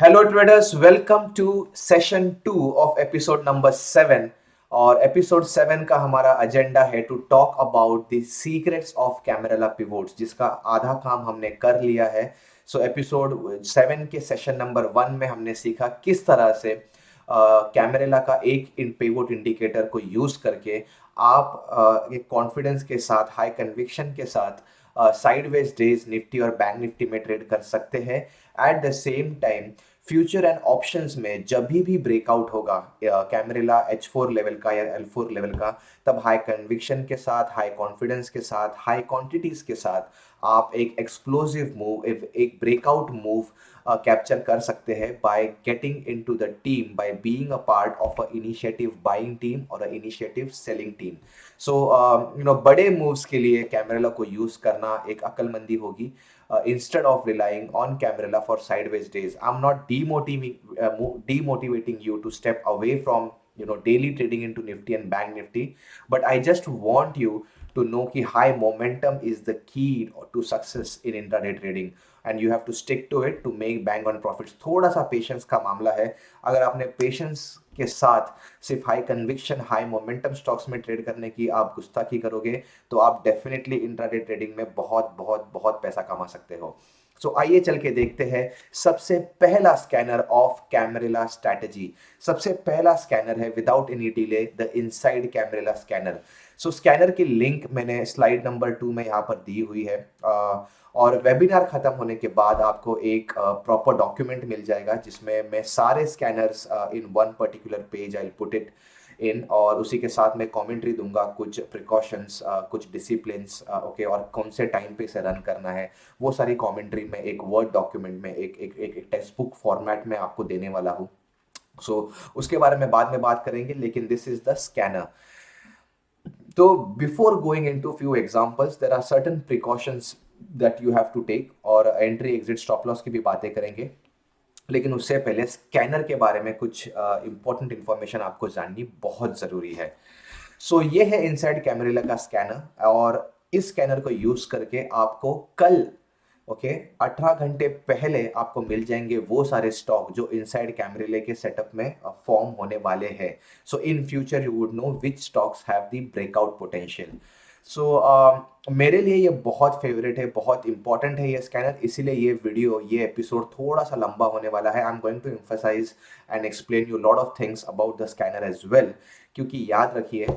Hello traders, welcome to session 2 of episode number 7। और episode 7 का हमारा एजेंडा है to talk about the secrets of Camarilla pivots, जिसका आधा काम हमने कर लिया है। सो एपिसोड 7 के सेशन नंबर 1 में हमने सीखा किस तरह से कैमरेला का एक इन पिवोट इंडिकेटर को यूज करके आप एक कॉन्फिडेंस के साथ, हाई कन्विक्शन के साथ साइडवेज डेज निफ्टी और बैंक निफ्टी में ट्रेड कर सकते हैं। Eight the same time future and options में जब भी ब्रेकआउट होगा कैमरेला H4 लेवल का या L4 लेवल का, तब हाई कन्विक्शन के साथ, हाई कॉन्फिडेंस के साथ, हाई क्वांटिटीज के साथ आप एक एक्सप्लोसिव मूव, एक ब्रेकआउट मूव कैप्चर कर सकते हैं by getting into the team, by being a part of a initiative buying team और अ इनिशिएटिव सेलिंग टीम। सो बड़े मूव्स के लिए कैमरेला को यूज करना एक अक्लमंदी होगी। Instead of relying on Camarilla for sideways days, I'm not demotivating you to step away from daily trading into Nifty and Bank Nifty, but I just want you to know कि high momentum is the key to success in intraday trading and you have to stick to it to make bang on profits। थोड़ा सा patience का मामला है। अगर आपने patience के साथ सिर्फ high conviction, high momentum stocks में ट्रेड करने की आप गुस्ताखी करोगे, तो आप डेफिनेटली इंट्राडे ट्रेडिंग में बहुत बहुत बहुत पैसा कमा सकते हो। सो आइए चल के देखते हैं सबसे पहला स्कैनर ऑफ कैमरेला स्ट्रैटेजी। सबसे पहला स्कैनर है without any delay the inside Camarilla scanner. So scanner की लिंक मैंने स्लाइड नंबर 2 में यहाँ पर दी हुई है। और वेबिनार खत्म होने के बाद आपको एक प्रॉपर डॉक्यूमेंट मिल जाएगा जिसमें मैं सारे scanners in one particular page I put it in, और उसी के साथ मैं कमेंट्री दूंगा, कुछ प्रिकॉशंस, कुछ डिसिप्लिन्स, ओके, और कौन से टाइम पे इसे रन करना है, वो सारी कमेंट्री में एक वर्ड डॉक्यूमेंट में, एक टेक्स्ट बुक फॉर्मेट में आपको देने वाला हूँ। सो उसके बारे में बाद में बात करेंगे, लेकिन दिस इज द स्कैनर। तो before going into few examples, there are certain precautions that you have to take, और एंट्री एग्जिट स्टॉप लॉस की भी बातें करेंगे। लेकिन उससे पहले स्कैनर के बारे में कुछ इंपॉर्टेंट इंफॉर्मेशन आपको जाननी बहुत ज़रूरी है। सो ये है इनसाइड कैमरेला का स्कैनर, और इस स्कैनर को यूज करके आपको कल, ओके, 18 घंटे पहले आपको मिल जाएंगे वो सारे स्टॉक जो इनसाइड कैमरेले के सेटअप में फॉर्म होने वाले हैं। So in future you would know which stocks have the breakout potential. So मेरे लिए ये बहुत फेवरेट है, बहुत इंपॉर्टेंट है ये स्कैनर, इसीलिए ये वीडियो, ये एपिसोड थोड़ा सा लंबा होने वाला है। I am going to emphasize and explain you lot of things about the scanner as well, क्योंकि याद रखिए,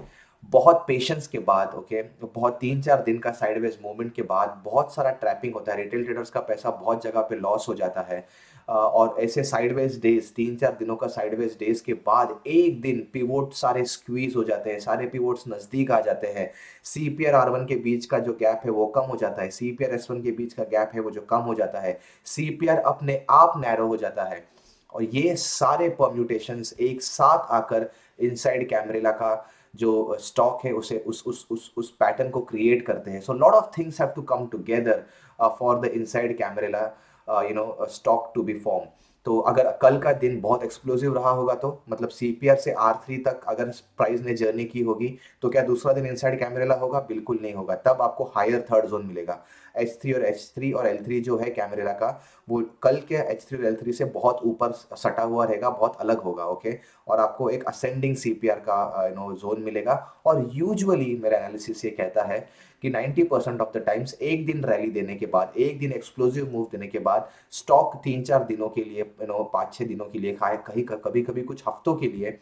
बहुत पेशेंस के बाद, ओके, बहुत 3-4 दिन का साइडवेज मूवमेंट के बाद बहुत सारा ट्रैपिंग होता है, रिटेल ट्रेडर्स का पैसा बहुत जगह पे लॉस हो जाता है। और ऐसे साइडवेज डेज, 3-4 दिनों का साइडवेज डेज के बाद एक दिन पिवोट सारे स्क्वीज हो जाते हैं, सारे पिवोट्स नज़दीक आ जाते हैं, CPR R1 के बीच का जो गैप है वो कम हो जाता है, CPR S1 के बीच का गैप है वो जो कम हो जाता है, CPR अपने आप नैरो हो जाता है, और ये सारे परम्यूटेशंस एक साथ आकर इनसाइड कैमरेला का जो स्टॉक है उसे उस पैटर्न को क्रिएट करते हैं। So lot of things have to come together for the inside Camarilla stock to be form. तो अगर कल का दिन बहुत एक्सप्लोसिव रहा होगा, तो मतलब CPR से R3 तक अगर प्राइस ने जर्नी की होगी, तो क्या दूसरा दिन इनसाइड कैमरेला होगा? बिल्कुल नहीं होगा। तब आपको हायर थर्ड जोन मिलेगा। H3 और L3 जो है कैमरेला का, वो कल के H3 और L3 से बहुत ऊपर सटा हुआ रहेगा, बहुत अलग होगा, ओके। और आपको एक असेंडिंग CPR का जोन मिलेगा। और यूजुअली मेरा एनालिसिस ये कहता है कि 90% ऑफ द टाइम्स एक दिन रैली देने के बाद, एक दिन एक्सप्लोसिव मूव देने के बाद, स्टॉक 3-4 दिनों के लिए, 5-6 दिनों के लिए, कहीं कभी कभी कुछ हफ्तों के लिए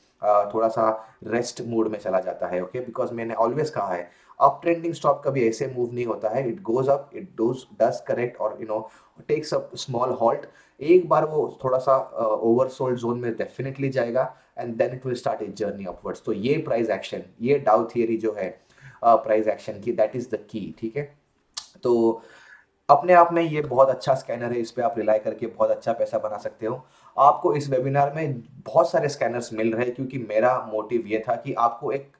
थोड़ा सा रेस्ट मोड में चला जाता है, ओके। बिकॉज मैंने ऑलवेज कहा है, अप ट्रेंडिंग स्टॉक कभी ऐसे मूव नहीं होता है। It goes up, it does correct, और टेक्स अ स्मॉल हॉल्ट। एक बार वो थोड़ा सा ओवरसोल्ड जोन में डेफिनेटली जाएगा, and then it will start it journey upwards. तो ये प्राइस एक्शन, ये डाउ थियरी जो है प्राइस एक्शन की, दैट इज द की, ठीक है। तो अपने आप में ये बहुत अच्छा स्कैनर है, इस पे आप रिलाई करके बहुत अच्छा पैसा बना सकते हो। आपको इस वेबिनार में बहुत सारे स्कैनर्स मिल रहे हैं, क्योंकि मेरा मोटिव ये था कि आपको एक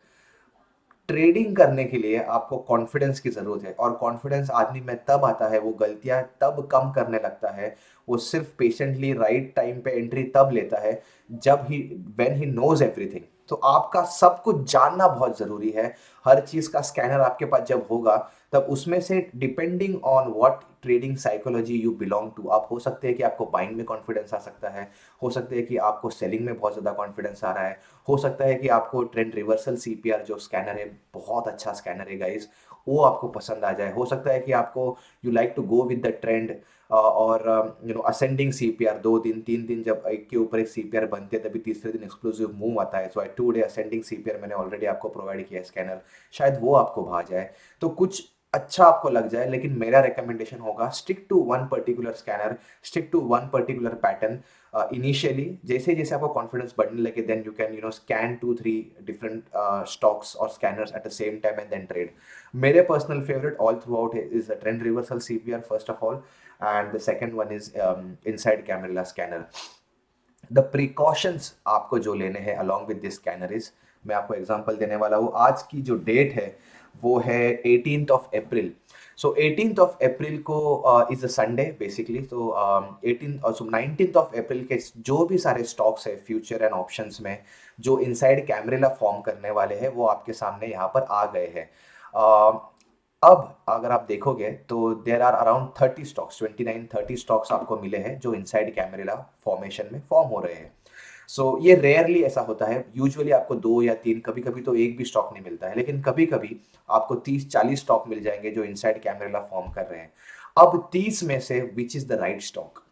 ट्रेडिंग करने के लिए आपको कॉन्फिडेंस की ज़रूरत है, और कॉन्फिडेंस आदमी में तब आता है, वो गलतियां तब कम करने लगता है, वो सिर्फ पेशेंटली राइट टाइम पे एंट्री तब लेता है जब ही, व्हेन ही नोज एवरीथिंग। तो आपका सब कुछ जानना बहुत ज़रूरी है। हर चीज़ का स्कैनर आपके पास जब होगा, तब उसमें से depending on what trading psychology you belong to, आप हो सकते हैं कि आपको बाइंग में कॉन्फिडेंस आ सकता है, हो सकता है कि आपको सेलिंग में बहुत ज़्यादा कॉन्फिडेंस आ रहा है, हो सकता है कि आपको ट्रेंड रिवर्सल सीपीआर जो स्कैनर है, बहुत अच्छा स्कैनर है गाइस, वो आपको पसंद आ जाए। हो सकता है कि आपको you like to go with the trend, और यू नो असेंडिंग सीपीआर, 2 दिन 3 दिन जब एक के ऊपर एक सीपीआर बनते हैं तभी तीसरे दिन एक्सक्लूसिव मूव आता है। सो आई 2 डे असेंडिंग सीपीआर मैंने ऑलरेडी आपको प्रोवाइड किया है स्कैनर, शायद वो आपको भा जाए, तो कुछ अच्छा आपको लग जाए। लेकिन मेरा रिकमेंडेशन होगा stick to one particular scanner, stick to one particular pattern. Initially जैसे जैसे आपको कॉन्फिडेंस बढ़ने लगे, then you can scan 2 3 different stocks और scanners at the same time and then trade. मेरे personal favourite all throughout is the trend reversal CPR first of all, and the second one is inside camera scanner. The precautions आपको जो लेने हैं along with this scanner is, मैं आपको example देने वाला हूँ। आज की जो डेट है वो है 18 अप्रैल। सो 18 अप्रैल को इज अ संडे बेसिकली। तो 19 अप्रैल के जो भी सारे स्टॉक्स है फ्यूचर एंड ऑप्शंस में जो इनसाइड कैमरेला फॉर्म करने वाले हैं, वो आपके सामने यहाँ पर आ गए हैं। अब अगर आप देखोगे तो there are around 30 stocks, 29 30 stocks आपको मिले हैं जो इनसाइड कैमरेला फॉर्मेशन में फॉर्म हो रहे हैं। सो ये रेयरली ऐसा होता है, यूजुअली आपको 2 या 3, कभी कभी तो एक भी स्टॉक नहीं मिलता है, लेकिन कभी कभी आपको 30 40 स्टॉक मिल जाएंगे जो इनसाइड कैमरेला फॉर्म कर रहे हैं। अब 30 में से which is the right stock?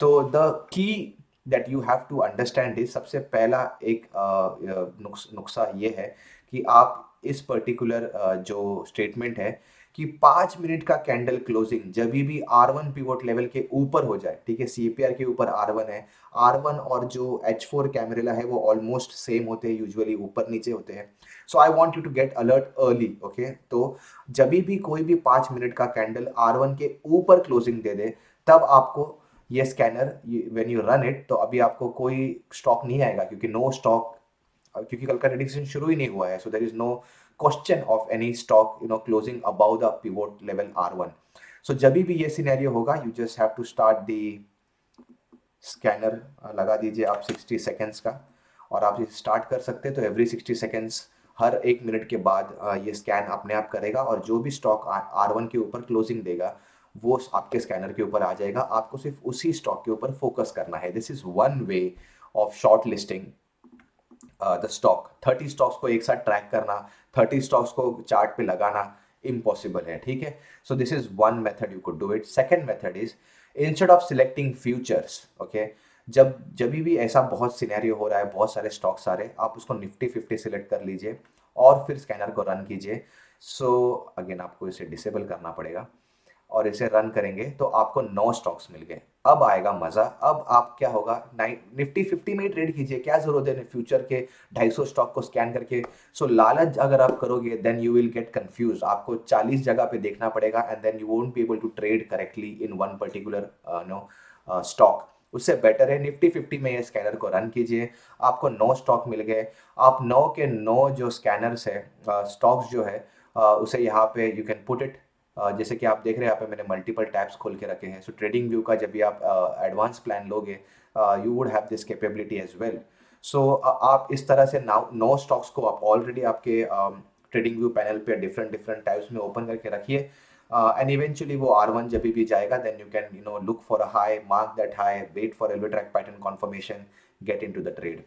तो the key that you have to understand is, सबसे पहला एक नुक्सा ये है कि आप इस पर्टिकुलर जो स्टेटमेंट है कि 5 मिनट का कैंडल क्लोजिंग जब भी R1 पिवोट लेवल के ऊपर हो जाए, ठीक है, सीपीआर के ऊपर R1 है, R1 और जो H4 कैमरेला है वो ऑलमोस्ट सेम होते हैं, यूजुअली ऊपर नीचे होते हैं। So I want you to get alert early, okay? तो जब भी कोई भी 5 मिनट का कैंडल R1 के ऊपर क्लोजिंग दे दे, तब आपको ये scanner when you run it, तो अभी आपको कोई स्टॉक नहीं आएगा, क्योंकि नो स्टॉक, क्योंकि कल का प्रेडिक्शन शुरू ही नहीं हुआ है। So there is no question of any stock closing above the pivot level R1। सो जब भी ये सिनेरियो होगा, you just have to start the scanner, लगा दीजिए आप 60 सेकेंड्स का, और आप इसे स्टार्ट कर सकते हैं। तो एवरी 60 सेकेंड्स, हर 1 मिनट के बाद ये स्कैन अपने आप करेगा, और जो भी स्टॉक R1 के ऊपर क्लोजिंग देगा वो आपके स्कैनर के ऊपर आ जाएगा। आपको सिर्फ उसी स्टॉक के ऊपर फोकस करना है। This is one way of short listing the stock. 30 stocks को एक साथ ट्रैक करना, 30 स्टॉक्स को चार्ट पे लगाना इम्पॉसिबल है, ठीक है? So this is one method you could do it. Second method is, instead of selecting futures, okay, जब भी ऐसा बहुत सिनेरियो हो रहा है, बहुत सारे स्टॉक्स आ रहे हैं, आप उसको निफ्टी 50 सिलेक्ट कर लीजिए और फिर स्कैनर को रन कीजिए। सो अगेन आपको इसे डिसेबल करना पड़ेगा, और इसे रन करेंगे तो आपको 9 स्टॉक्स मिल गए। अब आएगा मजा। अब आप क्या होगा, निफ्टी 50 में ही ट्रेड कीजिए, क्या जरूरत है फ्यूचर के 250 स्टॉक को स्कैन करके। सो लालच अगर आप करोगे, then you will get confuse, आपको 40 जगह पे देखना पड़ेगा, and then you won't be able to trade correctly in one particular stock. उससे बेटर है निफ्टी 50 में ये स्कैनर को रन कीजिए, आपको 9 स्टॉक मिल गए। आप 9 के 9 जो स्कैनर्स है, स्टॉक्स जो है, उसे यहाँ पे यू कैन पुट इट, जैसे कि आप देख रहे हैं यहाँ पे मैंने मल्टीपल टैब्स खोल के रखे हैं। सो ट्रेडिंग व्यू का जब भी आप एडवांस प्लान लोगे, you would have this capability as well. So आप इस तरह से 9 स्टॉक्स को आप ऑलरेडी आपके ट्रेडिंग व्यू पैनल पे डिफरेंट डिफरेंट टाइप्स में ओपन करके रखिए, एंड इवेंचुअली वो R1 जब भी जाएगा, then you can look for a high, mark that high, wait for elbow track pattern confirmation, get into the trade.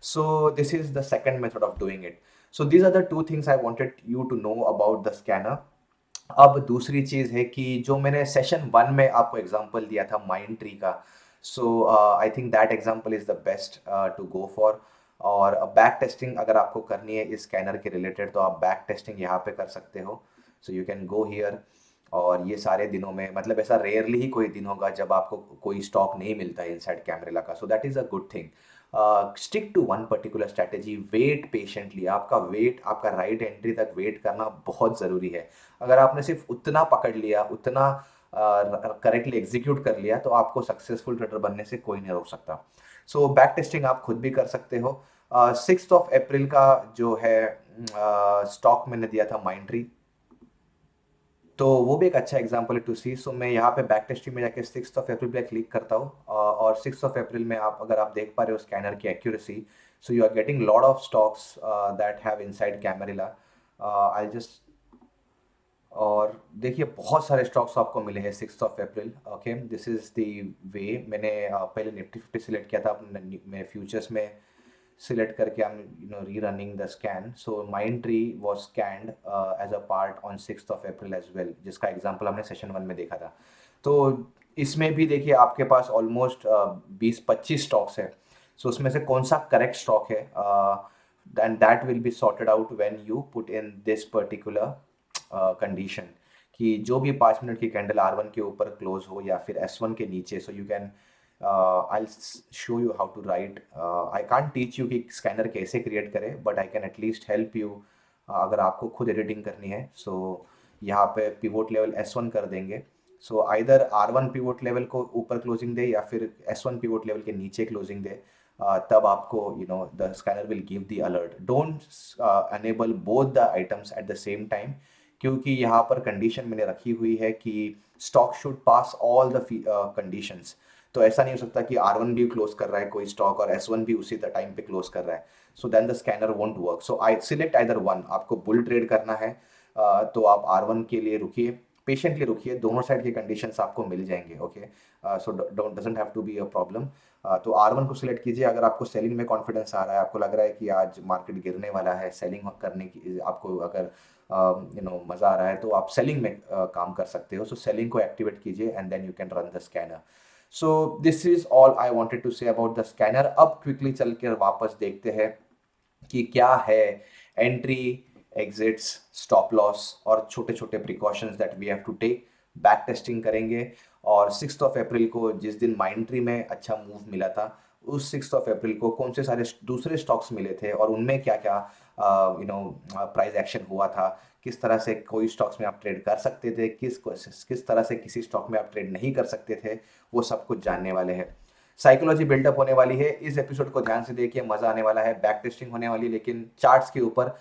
So this is the second method of doing it. So these are the two things I wanted you to know about the scanner. अब दूसरी चीज़ है कि जो मैंने session 1 में आपको example दिया था माइंड ट्री का, so I think that example is the best to go for. और बैक टेस्टिंग अगर आपको करनी है इस स्कैनर के रिलेटेड, तो आप बैक टेस्टिंग यहाँ पे कर सकते हो। सो यू कैन गो हियर, और ये सारे दिनों में, मतलब ऐसा रेयरली ही कोई दिन होगा जब आपको कोई स्टॉक नहीं मिलता है इनसाइड कैमरेला का। So that is a good thing. Stick to one particular strategy, wait patiently. आपका वेट, आपका राइट एंट्री तक वेट करना बहुत ज़रूरी है। अगर आपने सिर्फ उतना पकड़ लिया, उतना करेक्टली एग्जीक्यूट कर लिया, तो आपको सक्सेसफुल ट्रेडर बनने से कोई नहीं रोक सकता। सो बैक टेस्टिंग आप खुद भी कर सकते हो। 6 अप्रैल का जो है स्टॉक मैंने दिया था माइंड ट्री, तो वो भी एक अच्छा एग्जांपल है टू सी। सो मैं यहाँ पे बैक टेस्टिंग में जाके 6 अप्रैल पे क्लिक करता हूँ, और 6 अप्रैल में आप अगर आप देख पा रहे हो स्कैनर की accuracy, so you are getting lot of stocks that have inside Camarilla. I just, और देखिए बहुत सारे स्टॉक्स आपको मिले हैं 6 April. Okay, this is the way. मैंने पहले निफ्टी 50 सिलेक्ट किया था, मैं फ्यूचर्स में select करके I'm rerunning the scan. So Mindtree was scanned as a part on 6th of April as well, जिसका एग्जांपल हमने सेशन 1 में देखा था। तो इसमें भी देखिए आपके पास ऑलमोस्ट 20-25 स्टॉक्स है। सो उसमें से कौन सा करेक्ट स्टॉक है, and that will be sorted out when you put in this particular condition, कि जो भी 5 मिनट की कैंडल R1 के ऊपर क्लोज हो या फिर S1 के नीचे। सो you can, I'll show you how to write. I can't teach you कि स्कैनर कैसे क्रिएट करें, but I can at least help you अगर आपको खुद एडिटिंग करनी है। सो यहाँ पे पिवोट लेवल S1 कर देंगे। So either R1 pivot level को ऊपर क्लोजिंग दे या फिर S1 पिवोट लेवल के नीचे क्लोजिंग दे, तब आपको the scanner will give the alert. Don't enable both the items at the same time, क्योंकि यहाँ पर कंडीशन मैंने रखी हुई है कि stock should pass all the conditions. तो ऐसा नहीं हो सकता कि R1 भी क्लोज कर रहा है कोई स्टॉक और S1 भी उसी टाइम पे क्लोज कर रहा है। So then the scanner won't work. So I select either one. आपको बुल ट्रेड करना है तो आप R1 के लिए रुकिए, पेशेंटली रुकिए, दोनों साइड के कंडीशंस आपको मिल जाएंगे। Okay, so don't doesn't have to be a problem. तो R1 को सिलेक्ट कीजिए। अगर आपको सेलिंग में कॉन्फिडेंस आ रहा है, आपको लग रहा है कि आज मार्केट गिरने वाला है, सेलिंग करने की आपको अगर मज़ा आ रहा है, तो आप सेलिंग में काम कर सकते हो। सो सेलिंग को एक्टिवेट कीजिए and then you can run the scanner. So this is all I wanted to say about the scanner. अब क्विकली चल कर वापस देखते हैं कि क्या है एंट्री, एग्जिट्स, स्टॉप लॉस और छोटे छोटे precautions that we have to take. Back testing करेंगे, और 6 अप्रैल को जिस दिन माइंट्री में अच्छा मूव मिला था, उस 6 अप्रैल को कौन से सारे दूसरे स्टॉक्स मिले थे और उनमें क्या क्या प्राइस एक्शन हुआ था, किस तरह से कोई स्टॉक्स में आप ट्रेड कर सकते थे, किस तरह से किसी स्टॉक में आप ट्रेड नहीं कर सकते थे, वो सब कुछ जानने वाले हैं। साइकोलॉजी बिल्डअप होने वाली है। इस एपिसोड को ध्यान से देखिए, मजा आने वाला है। बैक टेस्टिंग होने वाली है, लेकिन चार्ट्स के ऊपर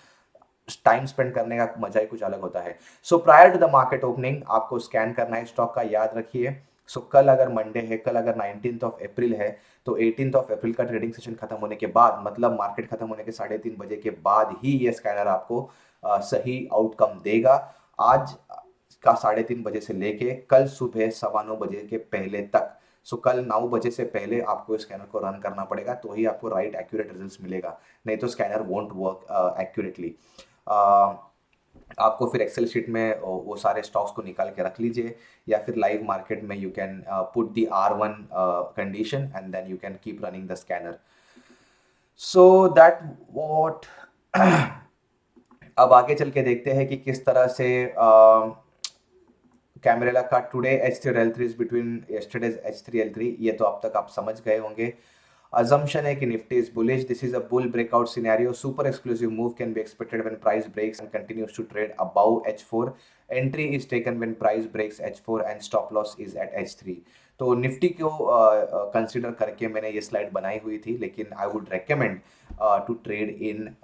टाइम स्पेंड करने का मजा ही कुछ अलग होता है। So prior to the market opening आपको स्कैन करना है स्टॉक का, याद रखिए। सो कल अगर मंडे है, कल अगर 19 अप्रैल है, तो 18 अप्रैल का ट्रेडिंग सेशन खत्म होने के बाद, मतलब मार्केट खत्म होने के 3:30 बजे के बाद ही ये स्कैनर आपको सही आउटकम देगा। आज का 3:30 बजे से लेके कल सुबह 9:15 बजे के पहले तक। सो कल 9 बजे से पहले आपको स्कैनर को रन करना पड़ेगा, तो ही आपको राइट एक्यूरेट रिजल्ट्स मिलेगा, नहीं तो स्कैनर वोंट वर्क एक्यूरेटली। आपको फिर एक्सेल शीट में वो सारे स्टॉक्स को निकाल के रख लीजिए, या फिर लाइव मार्केट में you can put the R1 condition and then you can keep running the scanner. So that what अब आगे चल के देखते हैं कि किस तरह से कैमरेला का today H3L3 is between yesterday's H3L3, ये तो अब तक आप समझ गए होंगे। Assumption है कि Nifty is bullish. This is a bull breakout scenario. Super exclusive move can be expected when price breaks and continues to trade above H4। Entry is taken when price breaks H4 and stop loss is at H3। तो Nifty को consider करके मैंने ये slide बनाई हुई थी, लेकिन I would recommend to trade in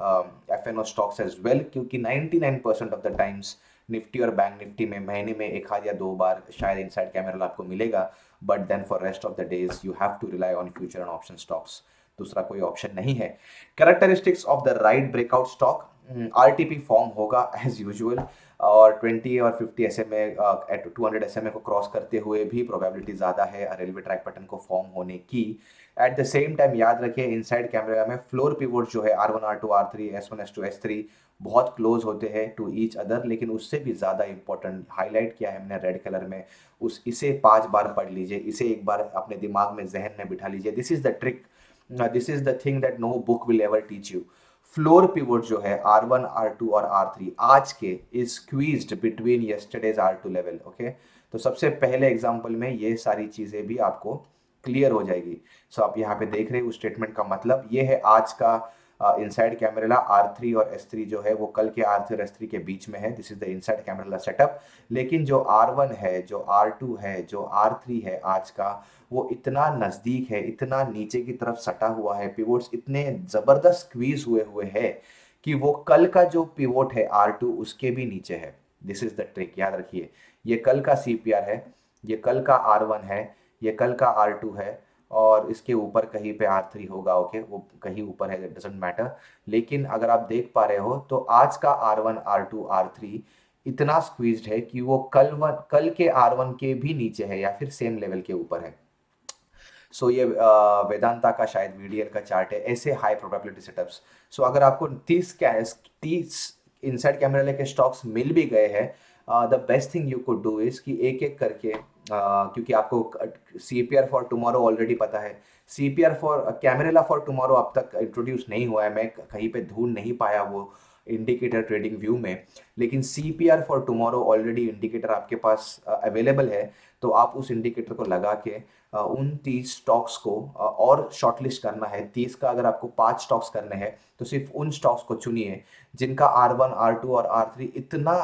FNO stocks as well, क्योंकि 99% ऑफ द टाइम्स निफ्टी और बैंक निफ्टी में महीने में एक आध या दो बार शायद इनसाइड कैमरा आपको मिलेगा, but then for rest of the days you have to rely on future and option stocks. दूसरा कोई ऑप्शन नहीं है। Characteristics of the right breakout stock, RTP form होगा एज यूजुअल, और 20 और 50 SMA एट 200 SMA को क्रॉस करते हुए भी प्रोबेबिलिटी ज़्यादा है रेलवे ट्रैक पैटर्न को फॉर्म होने की। एट द सेम टाइम याद रखिए, इनसाइड कैमरा में फ्लोर पिवोट जो है R1 R2 R3 S1 S2 S3 बहुत क्लोज होते हैं टू ईच अदर, लेकिन उससे भी ज़्यादा इंपॉर्टेंट हाईलाइट किया है हमने रेड कलर में, इसे 5 बार पढ़ लीजिए, इसे एक बार अपने दिमाग में जहन में बिठा लीजिए। This is the trick, this is the thing that no book will ever teach you. Floor pivot जो है R1 R2 और R3 आज के is squeezed between yesterday's R2 level. Okay, तो सबसे पहले एग्जांपल में ये सारी चीज़ें भी आपको क्लियर हो जाएगी। सो आप यहाँ पे देख रहे हो उस स्टेटमेंट का मतलब ये है आज का इनसाइड कैमरेला R3 और S3 जो है वो कल के R3 और S3 के बीच में है। This is the inside Camarilla setup. लेकिन जो R1 है, जो R2 है, जो R3 है आज का, वो इतना नज़दीक है, इतना नीचे की तरफ सटा हुआ है, पिवोट्स इतने ज़बरदस्त स्क्वीज हुए हुए है कि वो कल का जो पिवोट है R2 उसके भी नीचे है। दिस इज द ट्रिक, याद रखिए। ये कल का CPR है, ये कल का R1 है, ये कल का R2 है, और इसके ऊपर कहीं पे R3 होगा। ओके, वो कहीं ऊपर है, डजेंट मैटर। लेकिन अगर आप देख पा रहे हो तो आज का R1 R2 R3 इतना स्क्वीज्ड है कि वो कल के R1 के भी नीचे है या फिर सेम लेवल के ऊपर है। सो ये वेदांता का शायद VDL का चार्ट है, ऐसे हाई प्रोबेबिलिटी सेटअप्स। सो अगर आपको 30 इनसाइड कैमरा लेके स्टॉक्स मिल भी गए हैं, the best thing you could do is कि एक एक करके, क्योंकि आपको CPR फॉर टुमारो ऑलरेडी पता है, CPR फॉर कैमरेला फॉर टुमारो अब तक इंट्रोड्यूस नहीं हुआ है, मैं कहीं पे ढूंढ नहीं पाया वो इंडिकेटर ट्रेडिंग व्यू में। लेकिन CPR for tomorrow already indicator आपके पास अवेलेबल है, तो आप उस इंडिकेटर को लगा के उन 30 स्टॉक्स को और शॉर्टलिस्ट करना है। 30 का अगर आपको 5 स्टॉक्स करने हैं तो सिर्फ उन स्टॉक्स को चुनिए जिनका R1 R2 और R3 इतना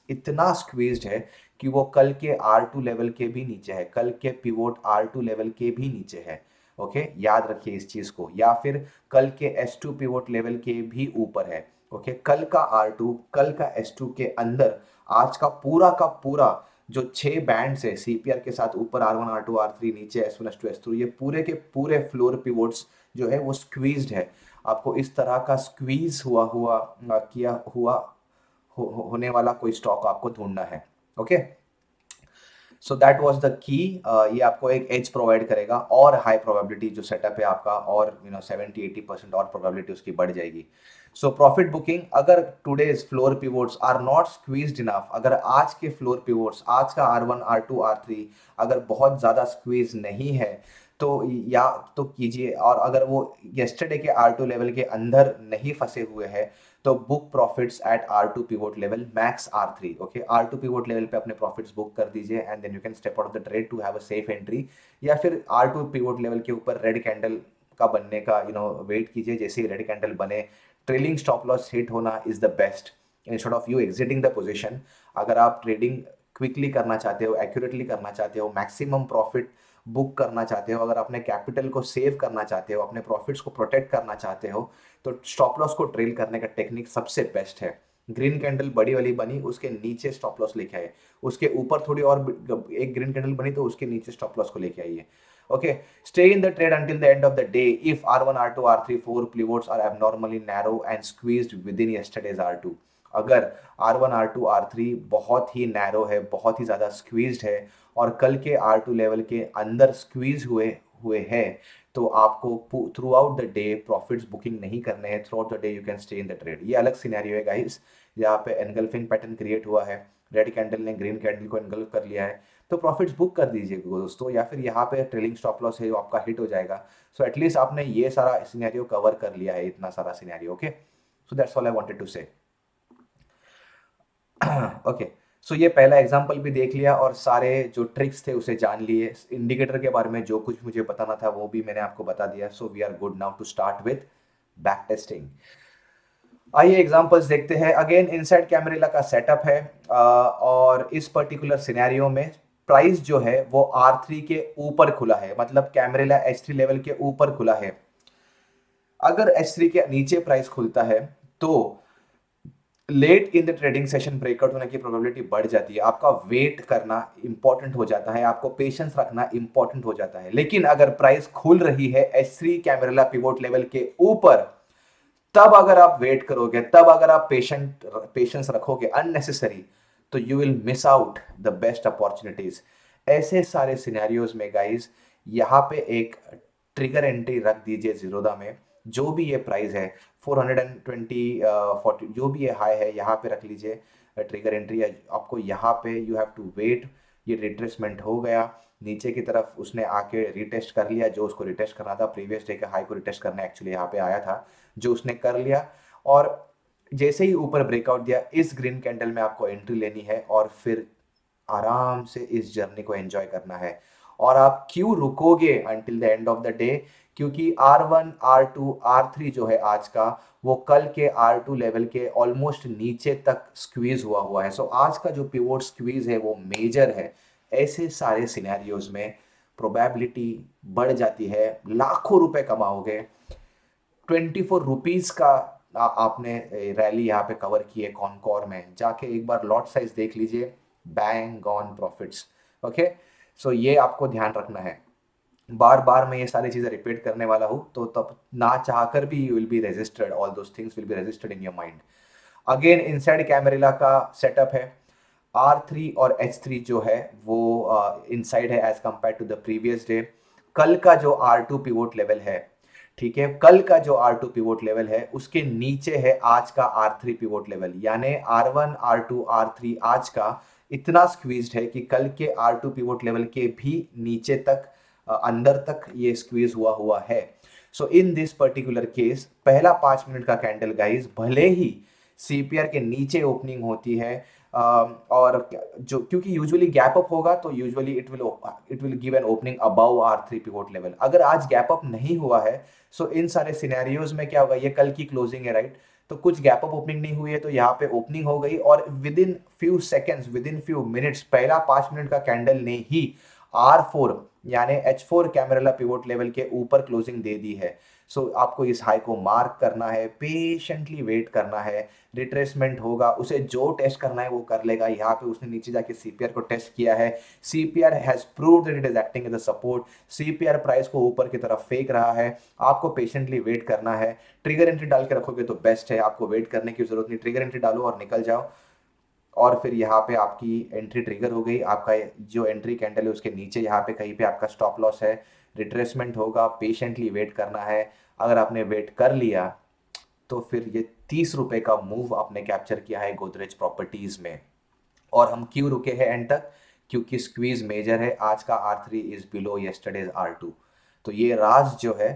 इतना स्क्वीज्ड है कि वो कल के R2 लेवल के भी नीचे है, कल के पिवोट R2 लेवल के भी नीचे है। ओके, याद रखिए इस चीज को। या फिर कल के S2 पिवोट लेवल के भी ऊपर है। ओके, कल का R2 कल का S2 के अंदर आज का पूरा जो 6 बैंड्स है CPR के साथ, ऊपर R1 R2 R3, नीचे S1 S2 S3, ये पूरे के पूरे फ्लोर पिवोट्स जो है वो स्क्वीज्ड है। आपको इस तरह का स्क्वीज हुआ हुआ किया हुआ होने वाला कोई स्टॉक आपको ढूंढना है। Okay, so that was the key. ये आपको एक एज प्रोवाइड करेगा, और हाई प्रोबेबिलिटी जो सेटअप है आपका, और 70-80% और प्रोबेबिलिटी उसकी बढ़ जाएगी। सो प्रॉफिट बुकिंग, अगर today's floor pivots are not squeezed enough, अगर आज के फ्लोर पिवोट्स, आज का R1 R2 R3 अगर बहुत ज़्यादा स्क्वीज नहीं है, तो या तो कीजिए, और अगर वो येस्टरडे के R2 लेवल के अंदर नहीं फंसे हुए हैं तो book profits at R2 pivot level max R3। Okay, R2 pivot level पे अपने प्रॉफिट्स बुक कर दीजिए, and then you can step out of the trade to have a safe entry. या फिर R2 पिवोट लेवल के ऊपर red candle का बनने का वेट कीजिए। जैसे ही रेड कैंडल बने, ट्रेलिंग स्टॉप लॉस हिट होना is the best instead of you exiting the position. अगर आप ट्रेडिंग क्विकली करना चाहते हो, एक्यूरेटली करना चाहते हो, मैक्सिमम प्रॉफिट बुक करना चाहते हो, अगर अपने कैपिटल को सेव करना चाहते हो, अपने प्रॉफिट्स को प्रोटेक्ट करना चाहते हो, तो स्टॉप लॉस को ट्रेल करने का टेक्निक सबसे बेस्ट है। ग्रीन कैंडल बड़ी वाली बनी, उसके नीचे स्टॉप लॉस लेके आए, उसके ऊपर थोड़ी और एक ग्रीन कैंडल बनी तो उसके नीचे स्टॉप लॉस को लेके आइए। Okay, stay in the trade until the end of the day if R1 R2 R3 4 pivots are abnormally narrow and squeezed within yesterday's R2। अगर R1 R2 R3 बहुत ही narrow है, बहुत ही ज़्यादा स्क्वीज्ड है, और कल के R2 लेवल के अंदर स्क्वीज हुए हुए हैं, तो आपको through out the day profits booking नहीं करने हैं। Through out the day you can stay in the trade. ये अलग सिनेरियो है गाइस, यहाँ पे एनगल्फिंग पैटर्न क्रिएट हुआ है, रेड कैंडल ने ग्रीन कैंडल को एनगल्फ कर लिया है, तो प्रॉफिट्स बुक कर दीजिए दोस्तों। या फिर यहाँ पे ट्रेलिंग स्टॉप लॉस है जो आपका हिट हो जाएगा। सो एटलीस्ट आपने ये सारा सिनेरियो कवर कर लिया है, इतना सारा scenario. Okay, so that's all I wanted to say. Okay, so ये पहला एग्जांपल भी देख लिया, और सारे जो ट्रिक्स थे उसे जान लिए। इंडिकेटर के बारे में जो कुछ मुझे बताना था वो भी मैंने आपको बता दिया। So we are good now to start with back testing. आइए एग्जांपल्स देखते हैं। अगेन इनसाइड कैमरेला का सेटअप है, और इस पर्टिकुलर सिनेरियो में प्राइस जो है वो R3 के ऊपर खुला है, मतलब कैमरेला H3 लेवल के ऊपर खुला है। अगर H3 के नीचे प्राइस खुलता है तो late in the trading session breakout होने की प्रोबेबिलिटी बढ़ जाती है। आपका वेट करना इंपॉर्टेंट हो जाता है, आपको पेशेंस रखना इंपॉर्टेंट हो जाता है। लेकिन अगर प्राइस खुल रही है H3 कैमरेला पिवोट लेवल के ऊपर, तब अगर आप वेट करोगे, तब अगर आप पेशेंस रखोगे अननेसेसरी, तो you will miss out the best opportunities. ऐसे सारे सिनेरियोज में गाइस, यहाँ पे एक ट्रिगर एंट्री रख दीजिए जीरोधा में। जो भी ये प्राइस है 420 40, जो भी ये हाई है यहाँ पे रख लीजिए ट्रिगर एंट्री। आपको यहाँ पे यू हैव टू वेट। ये रिट्रेसमेंट हो गया नीचे की तरफ, उसने आके रिटेस्ट कर लिया जो उसको रिटेस्ट करना था, प्रीवियस डे के हाई को रिटेस्ट करना एक्चुअली यहाँ पे आया था, जो उसने कर लिया। और जैसे ही ऊपर ब्रेकआउट दिया, इस ग्रीन कैंडल में आपको एंट्री लेनी है, और फिर आराम से इस जर्नी को एंजॉय करना है। और आप क्यों रुकोगे until the end of the day? क्योंकि R1 R2 R3 जो है आज का, वो कल के R2 लेवल के ऑलमोस्ट नीचे तक स्क्वीज हुआ हुआ है। सो आज का जो पिवोट स्क्वीज है वो मेजर है। ऐसे सारे सिनेरियोज में प्रोबेबिलिटी बढ़ जाती है, लाखों रुपए कमाओगे। 24 रुपीज का आपने रैली यहाँ पे कवर की है कॉनकॉर में, जाके एक बार लॉट साइज देख लीजिए, bang on profits. Okay, so ये आपको ध्यान रखना है। बार बार मैं ये सारी चीज़ें रिपीट करने वाला हूँ, तो तब ना चाहकर भी you will be registered, all those things will be registered in your mind. Again inside Camarilla का सेटअप है, R3 और H3 जो है वो इनसाइड है as compare to the previous day. कल का जो R2 पिवोट लेवल है, ठीक है, कल का जो R2 पिवोट लेवल है उसके नीचे है आज का R3 पिवोट लेवल, यानी R1 R2 R3 आज का इतना स्क्वीज्ड है कि कल के R2 पिवोट लेवल के भी नीचे तक, अंदर तक ये स्क्वीज हुआ हुआ है। सो इन दिस पर्टिकुलर केस पहला 5 मिनट का कैंडल गाइस भले ही सीपीआर के नीचे ओपनिंग होती है, और जो क्योंकि यूजुअली गैप अप होगा तो usually it will give an opening above R3 pivot level. अगर आज गैप अप नहीं हुआ है, सो इन सारे सिनेरियोज में क्या होगा, ये कल की क्लोजिंग है राइट, तो कुछ गैप अप ओपनिंग नहीं हुई है तो यहाँ पे ओपनिंग हो गई, और with in few seconds, with in few minutes पहला 5 मिनट का कैंडल ने ही R4 यानी H4 कैमरेला पिवोट लेवल के ऊपर क्लोजिंग दे दी है। सो आपको इस हाई को मार्क करना है, पेशेंटली वेट करना है, रिट्रेसमेंट होगा, उसे जो टेस्ट करना है वो कर लेगा। यहाँ पे उसने नीचे जाके सीपीआर को टेस्ट किया है, CPR has proved that it is acting as a support, CPR price को ऊपर की तरफ फेंक रहा है, आपको पेशेंटली वेट करना है। ट्रिगर एंट्री डाल के रखोगे तो बेस्ट है, आपको वेट करने की जरूरत नहीं, ट्रिगर एंट्री डालो और निकल जाओ। और फिर यहाँ पे आपकी एंट्री ट्रिगर हो गई, आपका जो एंट्री कैंडल है उसके नीचे यहाँ पे कहीं पे आपका स्टॉप लॉस है, रिट्रेसमेंट होगा, पेशेंटली वेट करना है। अगर आपने वेट कर लिया तो फिर ये 30 रुपए का मूव आपने कैप्चर किया है गोदरेज प्रॉपर्टीज में। और हम क्यों रुके हैं एंड तक, क्योंकि स्क्वीज मेजर है, आज का R3 is below yesterday's R2। तो ये राज जो है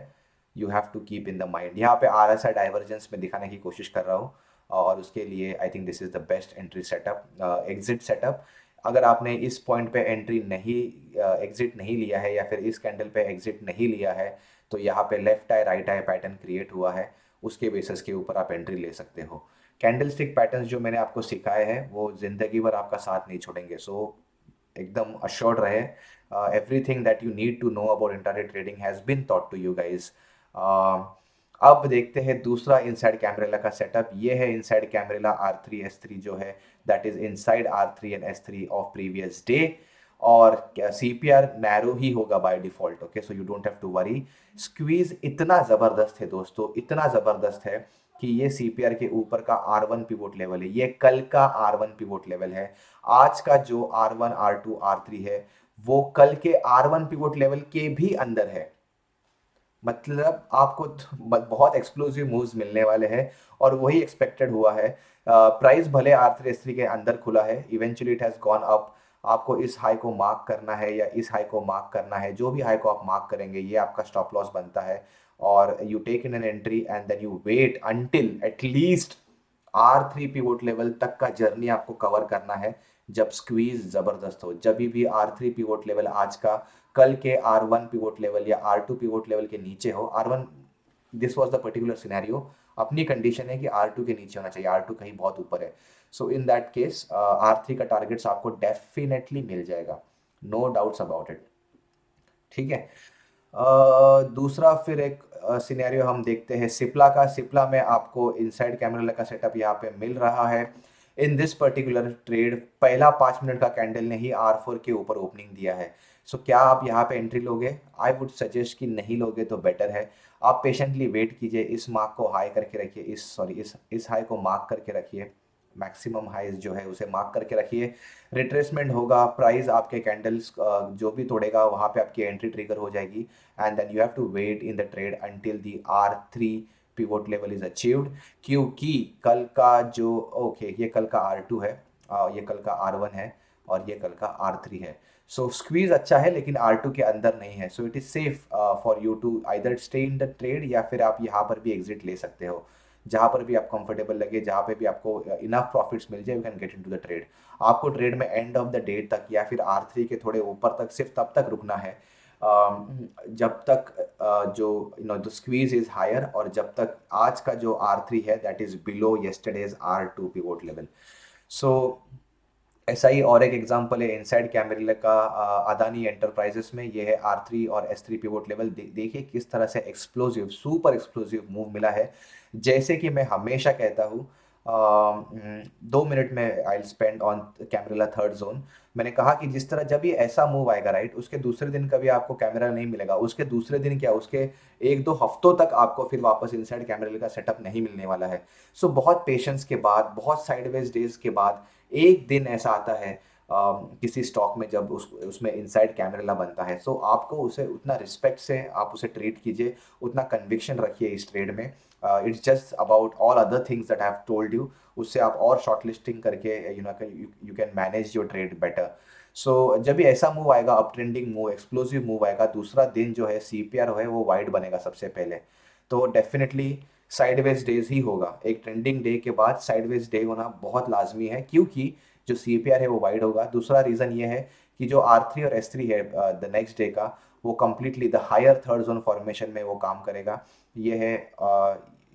you have to keep in the mind. यहाँ पे RSI डाइवर्जेंस में दिखाने की कोशिश कर रहा हूँ, और उसके लिए I think this is the best entry setup, exit setup. अगर आपने इस पॉइंट पे एंट्री नहीं, एग्जिट नहीं लिया है, या फिर इस कैंडल पे एग्जिट नहीं लिया है, तो यहाँ पे left I right I pattern create हुआ है, उसके बेसिस के ऊपर आप एंट्री ले सकते हो। कैंडल स्टिक पैटर्न्स जो मैंने आपको सिखाए हैं वो जिंदगी भर आपका साथ नहीं छोड़ेंगे, सो एकदम अश्योर्ड रहे, everything that you need to know about intraday trading has been taught to you guys. अब देखते हैं दूसरा इनसाइड कैमरेला का सेटअप। ये है इनसाइड कैमरेला R3 S3 जो है, that is inside R3 and S3 of previous day, और सीपीआर नैरो ही होगा by default. Okay, so you don't have to worry. Squeeze इतना जबरदस्त है दोस्तों, इतना जबरदस्त है कि ये सीपीआर के ऊपर का R1 पिवोट लेवल है, ये कल का R1 पिवोट लेवल है। आज का जो R1 R2 R3 है वो कल के R1 पिवोट लेवल के भी अंदर है। मतलब आपको बहुत एक्सप्लोसिव मूव्स मिलने वाले हैं, और वही एक्सपेक्टेड हुआ है। प्राइस भले R3 S3 के अंदर खुला है, eventually it has gone up. आपको इस हाई को मार्क करना है या इस हाई को मार्क करना है, जो भी हाई को आप मार्क करेंगे ये आपका स्टॉप लॉस बनता है, और you take in an entry and then you wait until at least R3 pivot level तक का जर्नी आपको कवर करना है, जब स्क्वीज जबरदस्त हो। जब भी R3 पिवोट लेवल आज का कल के R1 पिवोट लेवल या R2 पिवोट लेवल के नीचे हो, R1 this was the particular scenario, अपनी कंडीशन है कि R2 के नीचे होना चाहिए, R2 कहीं बहुत ऊपर है। सो इन दैट केस R3 का टारगेट्स आपको डेफिनेटली मिल जाएगा, नो डाउट्स अबाउट इट। ठीक है, दूसरा फिर एक सिनेरियो हम देखते हैं सिप्ला का। सिप्ला में आपको इनसाइड कैमरा का सेटअप यहाँ पे मिल रहा है। इन दिस पर्टिकुलर ट्रेड पहला 5 मिनट का कैंडल ने ही R4 के ऊपर ओपनिंग दिया है। सो क्या आप यहाँ पे एंट्री लोगे? आई वुड सजेस्ट कि नहीं लोगे तो बेटर है। आप पेशेंटली वेट कीजिए, इस मार्क को हाई करके रखिए, इस हाई को मार्क करके रखिए, मैक्सिमम हाइज जो है उसे मार्क करके रखिए। रिट्रेसमेंट होगा, प्राइस आपके कैंडल्स जो भी तोड़ेगा वहाँ पे आपकी एंट्री ट्रिगर हो जाएगी, and then you have to wait in the trade until the R3 pivot level is achieved. क्योंकि कल का जो ये कल का R2 है, ये कल का R1 है, और ये कल का R3 है। सो स्क्वीज अच्छा है लेकिन R2 के अंदर नहीं है, so it is safe for you to either stay in the trade, या फिर आप यहाँ पर भी एग्जिट ले सकते हो। जहाँ पर भी आप कंफर्टेबल लगे, जहाँ पे भी आपको इनफ प्रॉफिट्स मिल जाए, you can get into the trade. आपको ट्रेड में एंड ऑफ द डे तक या फिर R3 के थोड़े ऊपर तक सिर्फ तब तक रुकना है जब तक जो द स्क्वीज इज हायर, और जब तक आज का जो R3 है that is below yesterday's R2 pivot level. So ऐसा ही और एक एग्जांपल है इनसाइड कैमरिला का अदानी एंटरप्राइजेस में। ये है R3 और S3 पिवोट लेवल। देखिए किस तरह से एक्सप्लोसिव, सुपर एक्सप्लोसिव मूव मिला है। जैसे कि मैं हमेशा कहता हूँ, 2 मिनट में I spend on camarilla third zone. मैंने कहा कि जिस तरह जब ये ऐसा मूव आएगा राइट, उसके दूसरे दिन कभी आपको कैमरा नहीं मिलेगा, उसके दूसरे दिन क्या, उसके 1-2 हफ्तों तक आपको फिर वापस इनसाइड कैमरिला का सेटअप नहीं मिलने वाला है। सो बहुत पेशेंस के बाद, बहुत साइडवेज डेज के बाद एक दिन ऐसा आता है किसी स्टॉक में जब उसमें इनसाइड कैमरेला बनता है। सो आपको उसे उतना रिस्पेक्ट से आप उसे ट्रीट कीजिए, उतना कन्विक्शन रखिए इस ट्रेड में। It's just about all other things that I have told you. उससे आप और शॉर्ट लिस्टिंग करके you can manage your trade better. So जब भी ऐसा मूव आएगा, up trending move, explosive move आएगा, दूसरा दिन जो है CPR है वो वाइड बनेगा सबसे पहले। तो डेफिनेटली साइडवेज डेज ही होगा। एक ट्रेंडिंग डे के बाद साइडवेज डे होना बहुत लाजमी है, क्योंकि जो CPR है वो वाइड होगा। दूसरा रीज़न ये है कि जो R3 और S3 है द नेक्स्ट डे का, वो completely the higher third zone formation में वो काम करेगा। ये है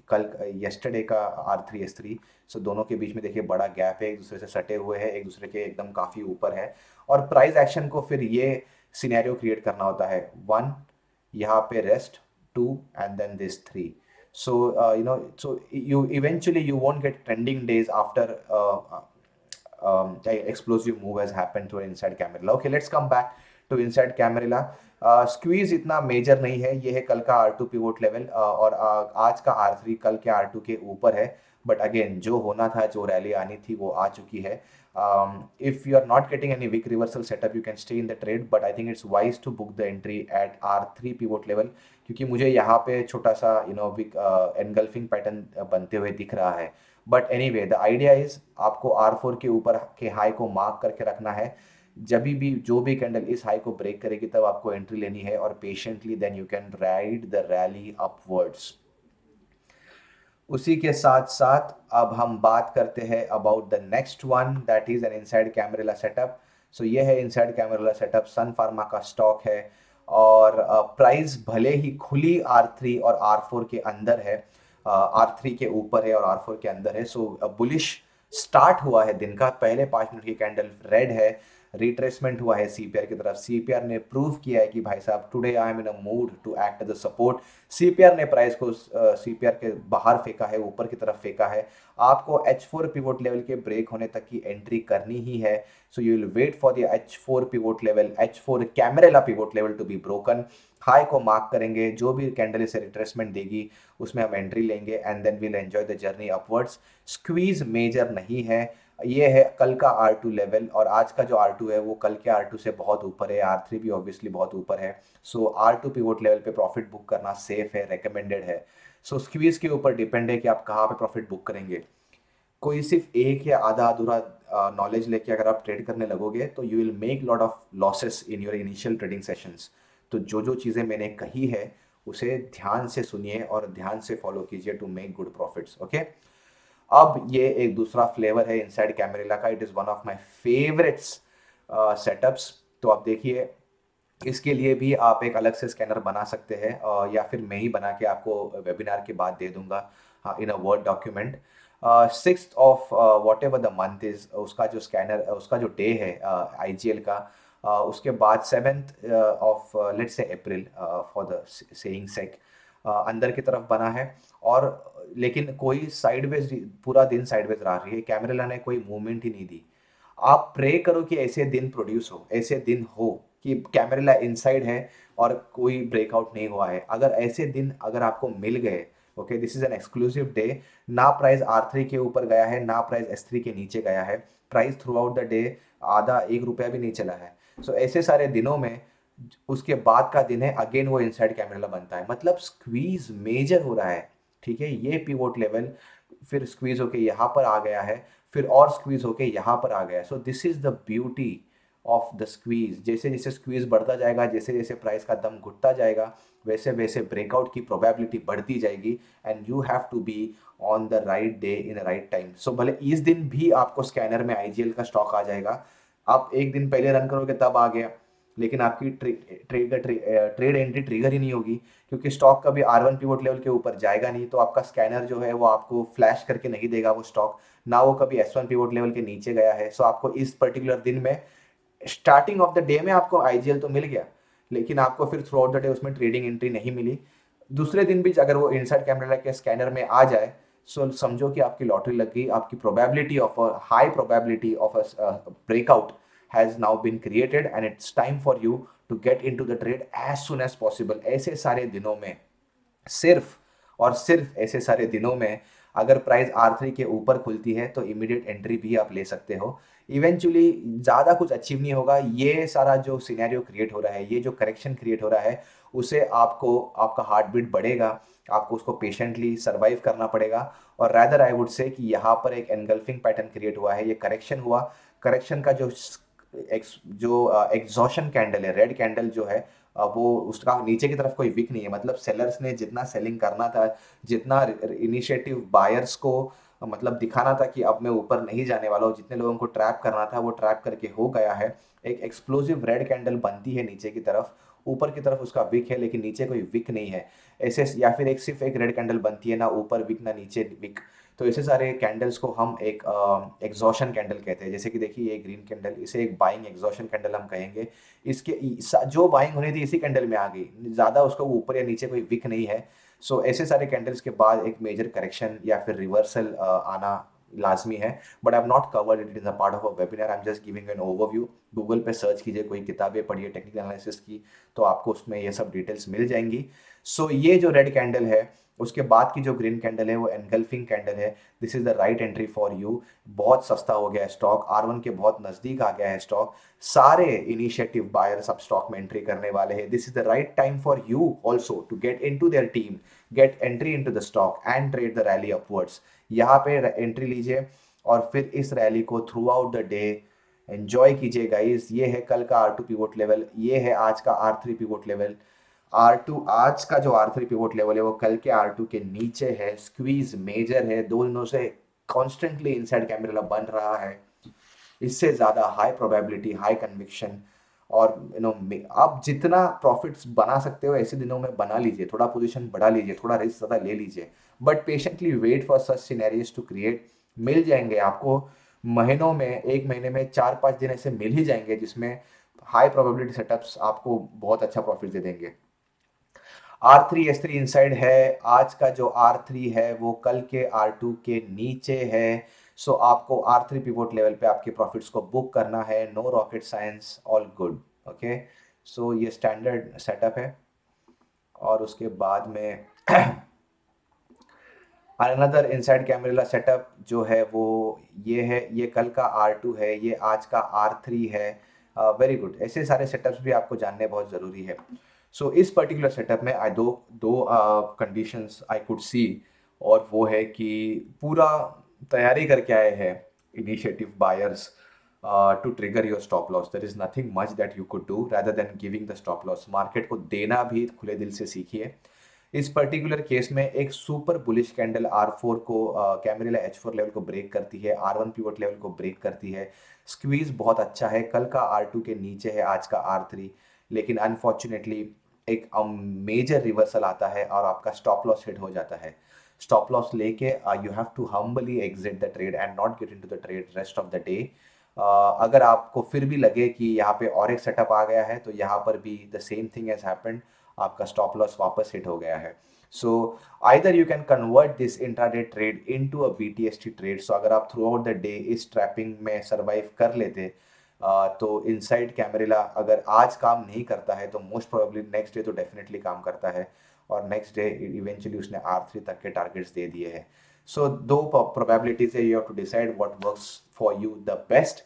कल यस्टरडे का R3 S3। सो दोनों के बीच में देखिए बड़ा गैप है, एक दूसरे से सटे हुए हैं, एक दूसरे के एकदम काफ़ी ऊपर है। और प्राइस एक्शन को फिर ये सिनेरियो क्रिएट करना होता है, 1 यहाँ पे rest, 2 and then this 3। So so you eventually you won't get trending days after a explosive move has happened to an inside Camarilla. Okay, let's come back to inside Camarilla. Squeeze इतना major नहीं है, ये है कल का R2 pivot level, और आज का R3 कल के R2 के ऊपर है। बट अगेन जो होना था, जो रैली आनी थी वो आ चुकी है। If you are not getting any weak reversal setup, you can stay in the trade, but I think it's wise to book the entry at R3 pivot level, क्योंकि मुझे यहाँ पे छोटा सा वीक एनगल्फिंग पैटर्न बनते हुए दिख रहा है। But any way the idea is आपको R4 के ऊपर के हाई को मार्क करके रखना है। जब भी जो भी कैंडल इस हाई को ब्रेक करेगी तब आपको एंट्री लेनी है, और patiently then you can ride the rally upwards. उसी के साथ साथ अब हम बात करते हैं about the next one, that is an inside Camarilla setup. So ये है inside Camarilla setup, Sun Pharma का स्टॉक है। और प्राइस भले ही खुली R3 और R4 के अंदर है, R3 के ऊपर है और R4 के अंदर है। सो बुलिश स्टार्ट हुआ है दिन का, पहले 5 मिनट की कैंडल रेड है, रिट्रेसमेंट हुआ है CPR की तरफ। CPR ने प्रूव किया है कि भाई साहब today I am in a mood to act as a support. CPR ने प्राइस को CPR के बाहर फेंका है, ऊपर की तरफ फेंका है। आपको H4 पिवोट लेवल के ब्रेक होने तक की एंट्री करनी ही है। So you will wait for the H4 pivot level, H4 Camarilla pivot level to be broken. High को मार्क करेंगे, जो भी कैंडल इसे रिट्रेसमेंट देगी उसमें हम एंट्री लेंगे, and then will enjoy the journey upwards. Squeeze major नहीं है। ये है कल का R2 लेवल, और आज का जो R2 है वो कल के R2 से बहुत ऊपर है, R3 भी ऑब्वियसली बहुत ऊपर है। सो R2 पिवोट लेवल पे प्रॉफिट बुक करना सेफ है, रेकमेंडेड है। सो स्क्वीज के ऊपर डिपेंड है कि आप कहाँ पे प्रॉफिट बुक करेंगे। कोई सिर्फ एक या आधा अधूरा नॉलेज लेके अगर आप ट्रेड करने लगोगे तो you will make lot of losses in your initial trading sessions. तो जो जो चीज़ें मैंने कही है उसे ध्यान से सुनिए और ध्यान से फॉलो कीजिए to make good profits. Okay, अब ये एक दूसरा फ्लेवर है इनसाइड कैमरेला का। It is one of my favourites setups. तो आप देखिए, इसके लिए भी आप एक अलग से स्कैनर बना सकते हैं, या फिर मैं ही बना के आपको वेबिनार के बाद दे दूंगा in a word document. 6th of whatever the month is, उसका जो स्कैनर, उसका जो डे है IGL का, उसके बाद 7th of let's say April, for the saying sake, अंदर की तरफ बना है। और लेकिन कोई साइडवेज, पूरा दिन साइडवेज रहा रही है, कैमरेला ने कोई मूवमेंट ही नहीं दी। आप प्रे करो कि ऐसे दिन प्रोड्यूस हो, ऐसे दिन हो कि कैमरेला इनसाइड है और कोई ब्रेकआउट नहीं हुआ है। अगर ऐसे दिन अगर आपको मिल गए, okay, this is an exclusive day. ना प्राइस R3 के ऊपर गया है, ना प्राइस S3 के नीचे गया है। Price through out the day आधा 1 रुपया भी नहीं चला है। सो ऐसे सारे दिनों में उसके बाद का दिन है, अगेन वो इनसाइड कैमरेला बनता है, मतलब स्क्वीज मेजर हो रहा है। ठीक है, ये पिवोट लेवल फिर स्क्वीज होके यहाँ पर आ गया है, फिर और स्क्वीज होके यहाँ पर आ गया है। So this is the beauty of the squeeze. जैसे जैसे स्क्वीज बढ़ता जाएगा, जैसे जैसे प्राइस का दम घुटता जाएगा, वैसे वैसे ब्रेकआउट की प्रोबेबिलिटी बढ़ती जाएगी, and you have to be on the right day in right time. So भले इस दिन भी आपको स्कैनर में IGL का स्टॉक आ जाएगा, आप एक दिन पहले रन करोगे तब आ गया, लेकिन आपकी ट्रेड एंट्री ट्रिगर ही नहीं होगी, क्योंकि स्टॉक कभी R1 पिवोट लेवल के ऊपर जाएगा नहीं, तो आपका स्कैनर जो है वो आपको फ्लैश करके नहीं देगा वो स्टॉक, ना वो कभी S1 पिवोट लेवल के नीचे गया है। सो आपको इस पर्टिकुलर दिन में स्टार्टिंग ऑफ द डे में आपको आईजीएल तो मिल गया, लेकिन आपको फिर थ्रू आउट द डे उसमें ट्रेडिंग एंट्री नहीं मिली। दूसरे दिन भी अगर वो इनसाइड कैमरा के स्कैनर में आ जाए, सो समझो कि आपकी लॉटरी लग गई, आपकी probability of a high probability of a breakout has now been created and it's time for you to get into the trade as soon as possible. ऐसे सारे दिनों में, सिर्फ और सिर्फ ऐसे सारे दिनों में, अगर प्राइस R3 के ऊपर खुलती है तो इमीडिएट एंट्री भी आप ले सकते हो। इवेंचुअली ज़्यादा कुछ अचीव नहीं होगा, ये सारा जो सिनेरियो क्रिएट हो रहा है, ये जो करेक्शन क्रिएट हो रहा है, उसे आपको, आपका हार्ट बीट बढ़ेगा, आपको उसको पेशेंटली सर्वाइव करना पड़ेगा। और रैदर आई वुड से कि यहाँ पर एक एनगल्फिंग पैटर्न क्रिएट हुआ है, ये करेक्शन हुआ, करेक्शन का जो एग्जॉशन कैंडल है, रेड कैंडल जो है, वो उसका नीचे की तरफ कोई विक नहीं है, मतलब सेलर्स ने जितना सेलिंग करना था, जितना इनिशिएटिव बायर्स को मतलब दिखाना था कि अब मैं ऊपर नहीं जाने वाला हूँ, जितने लोगों को ट्रैप करना था वो ट्रैप करके हो गया है। एक एक्सप्लोसिव रेड कैंडल बनती है नीचे की तरफ, ऊपर की तरफ उसका विक है लेकिन नीचे कोई विक नहीं है ऐसे, या फिर एक सिर्फ एक रेड कैंडल बनती है, ना ऊपर विक ना नीचे विक। तो ऐसे सारे कैंडल्स को हम एक एग्जॉशन कैंडल कहते हैं। जैसे कि देखिए ये ग्रीन कैंडल, इसे एक बाइंग एग्जॉशन कैंडल हम कहेंगे। इसके जो बाइंग होनी थी इसी कैंडल में आ गई, ज़्यादा उसका ऊपर या नीचे कोई विक नहीं है। सो ऐसे सारे कैंडल्स के बाद एक मेजर करेक्शन या फिर रिवर्सल आना लाजमी है। But I have not covered it in the part of a webinar, I am just giving an overview. Google पे सर्च कीजिए, कोई किताबें पढ़िए टेक्निकल एनालिसिस की, तो आपको उसमें ये सब डिटेल्स मिल जाएंगी। सो ये जो रेड कैंडल है, उसके बाद की जो ग्रीन कैंडल है वो एनगल्फिंग कैंडल है। This is the right entry for you. बहुत सस्ता हो गया है स्टॉक, R1 के बहुत नजदीक आ गया है स्टॉक, सारे इनिशिएटिव बायर्स अब स्टॉक में एंट्री करने वाले हैं। This is the right time for you also to get in to their team, get entry in to the stock and trade the rally upwards. यहाँ पे एंट्री लीजिए और फिर इस रैली को throughout the day enjoy कीजिए guys. ये है कल का R2 पिवोट लेवल, ये है आज का R3 पिवोट लेवल। R2 आज का जो R3 पिवोट लेवल है वो कल के R2 के नीचे है, स्क्वीज मेजर है, दो दिनों से कॉन्स्टेंटली इनसाइड कैमरा बन रहा है। इससे ज़्यादा हाई प्रोबेबिलिटी, हाई कन्विक्शन, और आप जितना प्रॉफिट्स बना सकते हो ऐसे दिनों में बना लीजिए, थोड़ा पोजीशन बढ़ा लीजिए, थोड़ा रिस्क ज़्यादा ले लीजिए, but patiently wait for such scenarios to create. मिल जाएंगे आपको महीनों में, एक महीने में 4-5 दिन ऐसे मिल ही जाएंगे जिसमें हाई प्रोबेबिलिटी सेटअप्स आपको बहुत अच्छा प्रॉफिट दे देंगे। R3 S3 इनसाइड है, आज का जो R3 है वो कल के R2 के नीचे है। सो आपको R3 पिवोट लेवल पे आपके प्रॉफिट्स को बुक करना है, no rocket science, all good. Okay, so ये स्टैंडर्ड सेटअप है। और उसके बाद में अनदर इनसाइड कैमरेला सेटअप जो है वो ये है, ये कल का R2 है, ये आज का R3 है। वेरी गुड, ऐसे सारे सेटअप्स भी आपको जानने बहुत ज़रूरी है। सो इस पर्टिकुलर सेटअप में आई दो दो कंडीशंस आई कुड सी, और वो है कि पूरा तैयारी करके आए हैं initiative buyers to trigger your stop loss. There is nothing much that you could do rather than giving the stop loss. Market को देना भी खुले दिल से सीखिए। इस पर्टिकुलर केस में एक सुपर बुलिश कैंडल R4 को कैमरेला H4 लेवल को ब्रेक करती है, R1 पिवट लेवल को ब्रेक करती है। स्क्वीज बहुत अच्छा है, कल का R2 के नीचे है आज का R3, लेकिन अनफॉर्चुनेटली एक मेजर रिवर्सल आता है और आपका स्टॉप लॉस हिट हो जाता है। स्टॉप लॉस लेके you have to humbly exit the trade and not get into the trade rest of the day. अगर आपको फिर भी लगे कि यहाँ पे और एक सेटअप आ गया है, तो यहाँ पर भी the same thing has happened, आपका स्टॉप लॉस वापस हिट हो गया है। So either you can convert this intraday trade into a BTST trade. So अगर आप थ्रू आउट द डे इस ट्रैपिंग में सर्वाइव कर लेते, तो इनसाइड कैमरेला अगर आज काम नहीं करता है तो मोस्ट प्रोबेबली नेक्स्ट डे तो डेफिनेटली काम करता है, और नेक्स्ट डे इवेंचुअली उसने R3 तक के टारगेट्स दे दिए हैं। सो दो प्रोबेबिलिटीज है, you have to decide what works for you the best.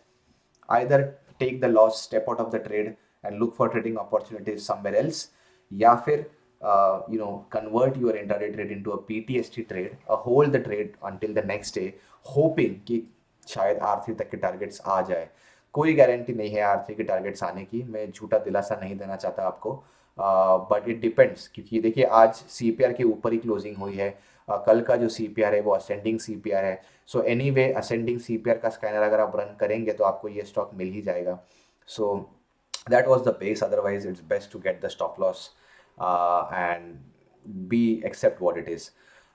either take the loss, step out of the trade and look for trading opportunities somewhere else, या फिर convert your intraday trade into a PTST trade, hold the trade until the next day hoping कि शायद R3 तक के targets आ जाए। कोई guarantee नहीं है R3 के टारगेट्स आने की, मैं झूठा दिलासा नहीं देना चाहता आपको, बट इट डिपेंड्स, क्योंकि देखिए आज CPR के ऊपर ही क्लोजिंग हुई है। कल का जो CPR है वो असेंडिंग CPR है। सो एनीवे असेंडिंग CPR का स्कैनर अगर आप रन करेंगे तो आपको ये स्टॉक मिल ही जाएगा। सो That was the base. Otherwise it's best to get the stop loss and be accept what it is.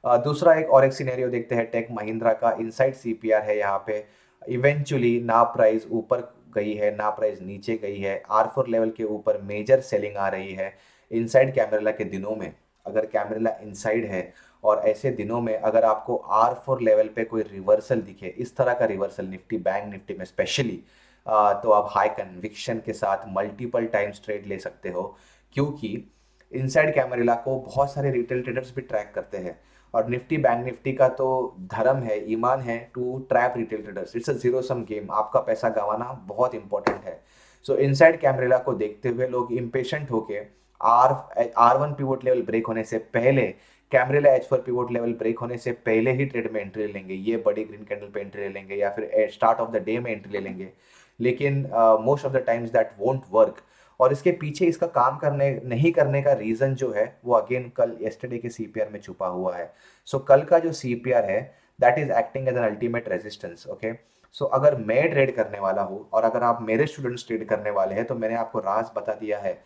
दूसरा एक और एक सिनेरियो देखते हैं, टेक महिंद्रा का इनसाइड सीपीआर है यहाँ पे। इवेंचुअली ना प्राइस ऊपर गई है ना प्राइस नीचे गई है, R4 लेवल के ऊपर मेजर सेलिंग आ रही है इनसाइड कैमरेला के दिनों में। अगर कैमरेला इनसाइड है और ऐसे दिनों में अगर आपको R4 लेवल पे कोई रिवर्सल दिखे, इस तरह का रिवर्सल निफ्टी बैंक निफ्टी में स्पेशली, तो आप हाई कन्विक्शन के साथ मल्टीपल टाइम्स ट्रेड ले सकते हो, क्योंकि इनसाइड कैमरेला को बहुत सारे रिटेल ट्रेडर्स भी ट्रैक करते हैं। और निफ्टी बैंक निफ्टी का तो धर्म है, ईमान है to trap retail traders. It's a zero sum game, आपका पैसा गंवाना बहुत इंपॉर्टेंट है। सो इनसाइड कैमरेला को देखते हुए लोग इम्पेशेंट होके are R1 pivot level break होने से पहले, कैमरेला H4 पिवोट लेवल ब्रेक होने से पहले ही ट्रेड में एंट्री ले लेंगे, ये बड़ी ग्रीन कैंडल पे एंट्री ले लेंगे या फिर स्टार्ट ऑफ द डे में एंट्री ले लेंगे। लेकिन most of the times that won't work. और इसके पीछे इसका काम करने नहीं करने का रीजन जो है वो अगेन कल येस्टरडे के सीपीआर में छुपा हुआ है। सो कल का जो सीपीआर है that is acting as an ultimate resistance. Okay, so अगर मैं ट्रेड करने वाला हूँ और अगर आप मेरे स्टूडेंट्स ट्रेड करने वाले हैं, तो मैंने आपको राज बता दिया है।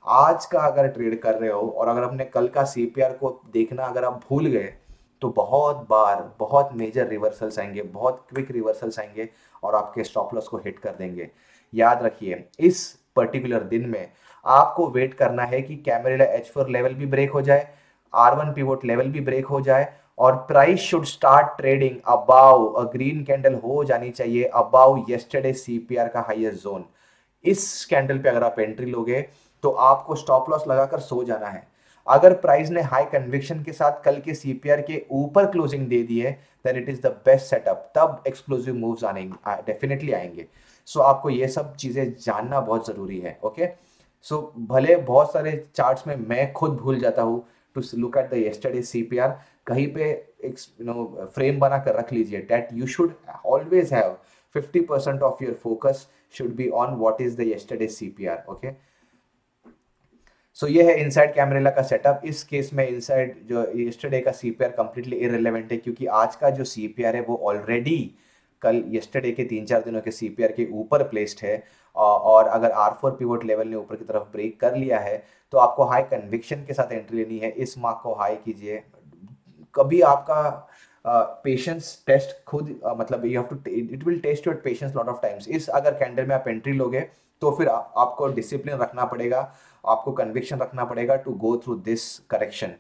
आज का अगर ट्रेड कर रहे हो और अगर अपने कल का सीपीआर को देखना अगर आप भूल गए, तो बहुत बार बहुत मेजर रिवर्सल्स आएंगे, बहुत क्विक रिवर्सल्स आएंगे और आपके स्टॉप लॉस को हिट कर देंगे। याद रखिए, इस पर्टिकुलर दिन में आपको वेट करना है कि कैमरेला H4 लेवल भी ब्रेक हो जाए, R1 पिवोट लेवल भी ब्रेक हो जाए और price should start trading above, a green candle हो जानी चाहिए अबाउ येस्टरडे सीपीआर का हाईएस्ट जोन। इस कैंडल पे अगर आप एंट्री लोगे तो आपको स्टॉप लॉस लगाकर सो जाना है। अगर प्राइस ने हाई कन्विक्शन के साथ कल के सीपीआर के ऊपर क्लोजिंग दे दी है, then it is the best setup, तब एक्सप्लोसिव मूव्स आने डेफिनेटली आएंगे। सो आपको ये सब चीजें जानना बहुत जरूरी है। ओके, सो भले बहुत सारे चार्ट्स में मैं खुद भूल जाता हूँ to look at the yesterday CPR, कहीं पे एक फ्रेम बना कर रख लीजिए that you should always have 50% of your focus should be on what is the yesterday CPR. Okay, so ये है इनसाइड कैमरेला का सेटअप। इस केस में इनसाइड जो येस्टरडे का सीपीआर कंप्लीटली इररिलेवेंट है, क्योंकि आज का जो सीपीआर है वो ऑलरेडी कल येस्टरडे के 3-4 दिनों के सीपीआर के ऊपर प्लेस्ड है। और अगर R4 पिवोट लेवल ने ऊपर की तरफ ब्रेक कर लिया है तो आपको हाई कन्विक्शन के साथ एंट्री लेनी है। इस मार्क को हाई कीजिए। कभी आपका पेशेंस टेस्ट खुद मतलब you have to, it will test your patience lot of times. इस अगर कैंडल में आप एंट्री लोगे तो फिर आपको डिसिप्लिन रखना पड़ेगा, आपको कन्विक्शन रखना पड़ेगा to go through this correction.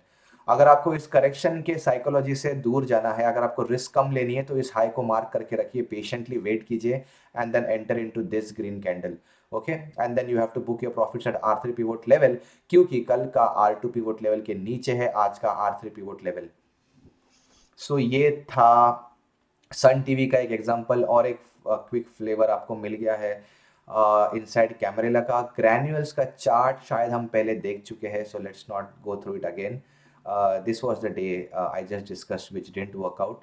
अगर आपको इस करेक्शन के साइकोलॉजी से दूर जाना है, अगर आपको रिस्क कम लेनी है, तो इस हाई को मार्क करके रखिए, पेशेंटली वेट कीजिए and then enter into this green candle. Okay, and then you have to book your profits at R3 pivot level, क्योंकि कल का R2 पिवोट लेवल के नीचे है आज का R3 पिवोट लेवल। सो ये था सन टीवी का एक एग्जांपल और एक क्विक फ्लेवर आपको मिल गया है इनसाइड कैमरेला का। ग्रैन्यूल्स का चार्ट शायद हम पहले देख चुके हैं, so let's not go through it again. This was the day I just discussed which didn't work out.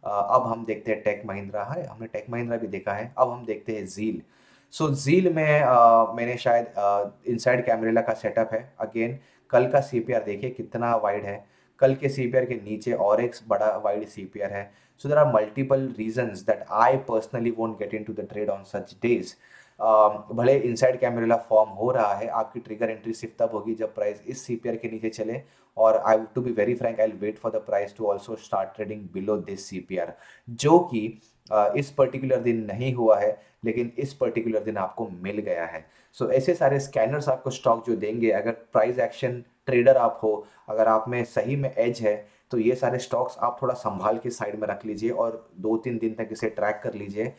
अब हम देखते हैं टेक महिंद्रा है, हमने टेक महिंद्रा भी देखा है, अब हम देखते हैं जील। सो जील में मैंने शायद इनसाइड कैमरेला का सेटअप है। अगेन कल का सीपीआर देखिए कितना वाइड है, कल के सीपीआर के नीचे और एक बड़ा वाइड सीपीआर है। So there are multiple reasons that I personally won't get into the trade on such days. भले इनसाइड कैमरेला फॉर्म हो रहा है, आपकी ट्रिगर एंट्री सिर्फ तब होगी जब प्राइस इस सीपीआर के नीचे चले। और I to be very frank, I wait for the price to also start trading below this CPR, जो कि इस पर्टिकुलर दिन नहीं हुआ है, लेकिन इस पर्टिकुलर दिन आपको मिल गया है। सो ऐसे सारे स्कैनर्स आपको स्टॉक जो देंगे, अगर प्राइस एक्शन ट्रेडर आप हो, अगर आप में सही में एज है, तो ये सारे स्टॉक्स आप थोड़ा संभाल के साइड में रख लीजिए और 2-3 दिन तक इसे ट्रैक कर लीजिए।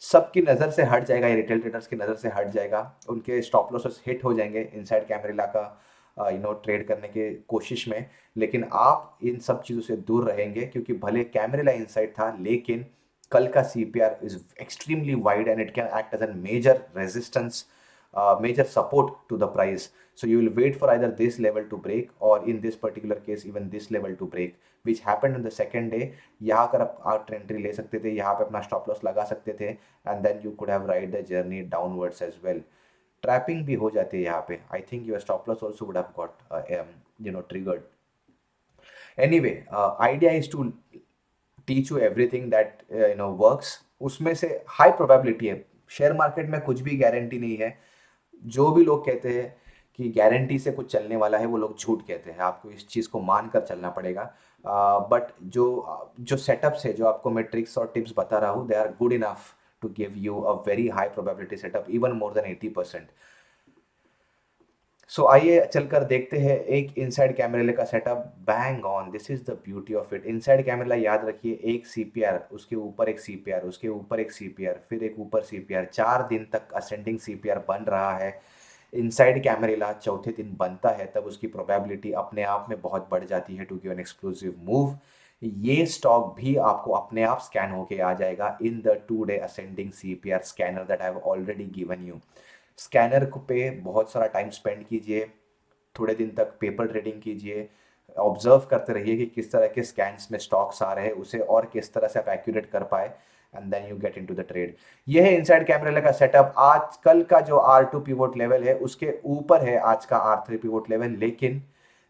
सबकी नज़र से हट जाएगा, ये रिटेल ट्रेडर्स की नज़र से हट जाएगा, उनके स्टॉप लॉसेस हिट हो जाएंगे इनसाइड कैमरेला का ट्रेड करने की कोशिश में। लेकिन आप इन सब चीज़ों से दूर रहेंगे, क्योंकि भले कैमरेला इनसाइड था, लेकिन कल का CPR is extremely wide and it can act as an major resistance, major support to the price. So you will wait for either this level to break or in this particular case even this level to break, which happened on the second day. यहाँ कर आप entry ले सकते थे, यहाँ पे अपना stop loss लगा सकते थे and then you could have ride the journey downwards as well. Trapping भी हो जाती है यहाँ पे, I think your stop loss also would have got triggered. Anyway, idea is to teach you everything that works। उसमें से high probability है, share market में कुछ भी गारंटी नहीं है। जो भी लोग कहते हैं कि गारंटी से कुछ चलने वाला है, वो लोग झूठ कहते हैं। आपको इस चीज़ को मान कर चलना पड़ेगा। बट जो सेटअप्स है, जो आपको मैं ट्रिक्स और टिप्स बता रहा हूँ, they are good enough to give you a very high probability setup, even more than 80%। So आइए चलकर देखते हैं एक इनसाइड कैमरे का setup. Bang on, this is the beauty of it. Inside camera, याद रखिए, एक सीपीआर, उसके ऊपर एक सीपीआर, उसके ऊपर एक सीपीआर, फिर एक ऊपर सीपीआर, 4 दिन तक असेंडिंग सीपीआर बन रहा है। इनसाइड कैमरेला चौथे दिन बनता है, तब उसकी प्रोबेबिलिटी अपने आप में बहुत बढ़ जाती है to give an explosive move. ये स्टॉक भी आपको अपने आप स्कैन होके आ जाएगा in the 2 day ascending CPR scanner that I have already given you. Scanner को पे बहुत सारा टाइम स्पेंड कीजिए, थोड़े दिन तक पेपर ट्रेडिंग कीजिए, ऑब्जर्व करते रहिए कि किस तरह के स्कैन्स में स्टॉक्स आ रहे हैं, उसे और किस तरह से आप एक्यूरेट कर पाए, and then you get into the trade. ये है इनसाइड कैमरे का सेटअप। आज कल का जो R2 पिवोट लेवल है, उसके ऊपर है आज का R3 पिवोट लेवल, लेकिन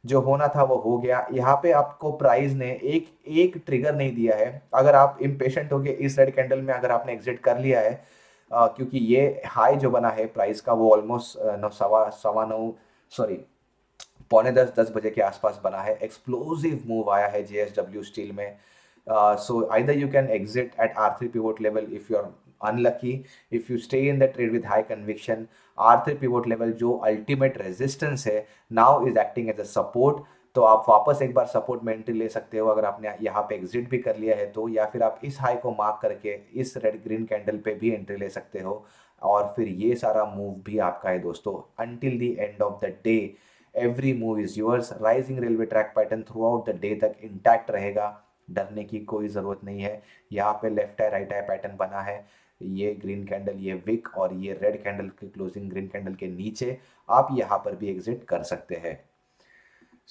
जो होना था वो हो गया। यहाँ पे आपको प्राइस ने एक एक ट्रिगर नहीं दिया है। अगर आप इम्पेशेंट हो गए इस रेड कैंडल में, अगर आपने एग्जिट कर लिया है, क्योंकि ये हाई जो बना है प्राइस का, वो ऑलमोस्ट नौ सवा सवा नौ, सॉरी, पौने 10 बजे के आसपास बना है। एक्सप्लोसिव मूव आया है JSW स्टील में। So either you can exit at R3 pivot level if you're unlucky, if you stay in the trade with high conviction। R3 pivot level जो अल्टीमेट रेजिस्टेंस है, now is acting as a support. तो आप वापस एक बार support में entry ले सकते हो अगर आपने यहाँ पे एग्जिट भी कर लिया है तो, या फिर आप इस हाई को मार्क करके इस रेड ग्रीन कैंडल पे भी एंट्री ले सकते हो। और फिर ये सारा मूव भी आपका है दोस्तों, until the end of the day every move is yours. Rising railway track pattern through out the day तक इंटैक्ट रहेगा, डरने की कोई ज़रूरत नहीं है। यहाँ पे left I right I pattern बना है, ये ग्रीन कैंडल, ये विक और ये रेड कैंडल की क्लोजिंग ग्रीन कैंडल के नीचे आप यहाँ पर भी एग्जिट कर सकते हैं।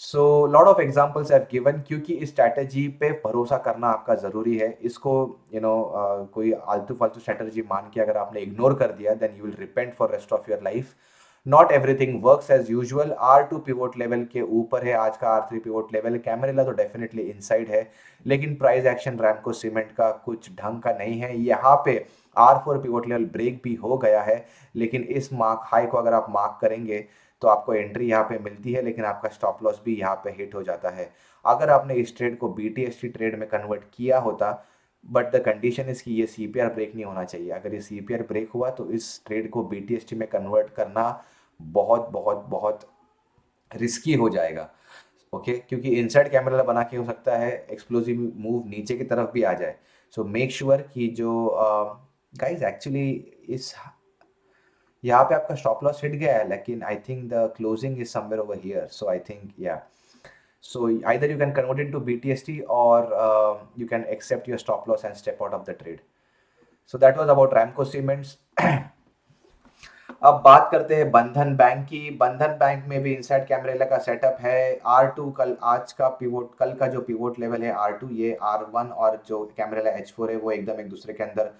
So lot of examples have given, क्योंकि इस स्ट्रैटेजी पे भरोसा करना आपका ज़रूरी है। इसको कोई आलतू फालतू स्ट्रैटेजी मान के अगर आपने इग्नोर कर दिया, then you will repent for rest of your life. Not everything works as usual. R2 pivot level के ऊपर है आज का R3 पिवोट लेवल। कैमरेला तो डेफिनेटली इनसाइड है, लेकिन प्राइस एक्शन रैमको सीमेंट का कुछ ढंग का नहीं है। यहाँ पे R4 पिवोट लेवल ब्रेक भी हो गया है, लेकिन इस मार्क हाई को अगर आप मार्क करेंगे तो आपको एंट्री यहाँ पे मिलती है, लेकिन आपका स्टॉप लॉस भी यहाँ पे हिट हो जाता है। अगर आपने इस ट्रेड को BTST ट्रेड में कन्वर्ट किया होता, बट द कंडीशन इज कि ये CPR ब्रेक नहीं होना चाहिए। अगर ये CPR ब्रेक हुआ तो इस ट्रेड को BTST में कन्वर्ट करना बहुत बहुत बहुत रिस्की हो जाएगा। ओके, क्योंकि इनसाइड कैमरा बना के हो सकता है एक्सप्लोसिव मूव नीचे की तरफ भी आ जाए। सो मेक श्योर कि जो गाइज एक्चुअली इस यहाँ पे आपका स्टॉप लॉस हिट गया है, लेकिन I think the closing is somewhere over here. So I think या, so either you can convert it to BTST or you can accept your stop loss and step out of the trade. So that was about Ramco Cements. अब बात करते हैं बंधन bank की। बंधन bank में भी इनसाइड कैमरेला का सेटअप है। R2 कल, आज का पिवोट, कल का जो पिवोट लेवल है R2, ये R1 और जो कैमरेला H4 है वो एकदम एक दूसरे के अंदर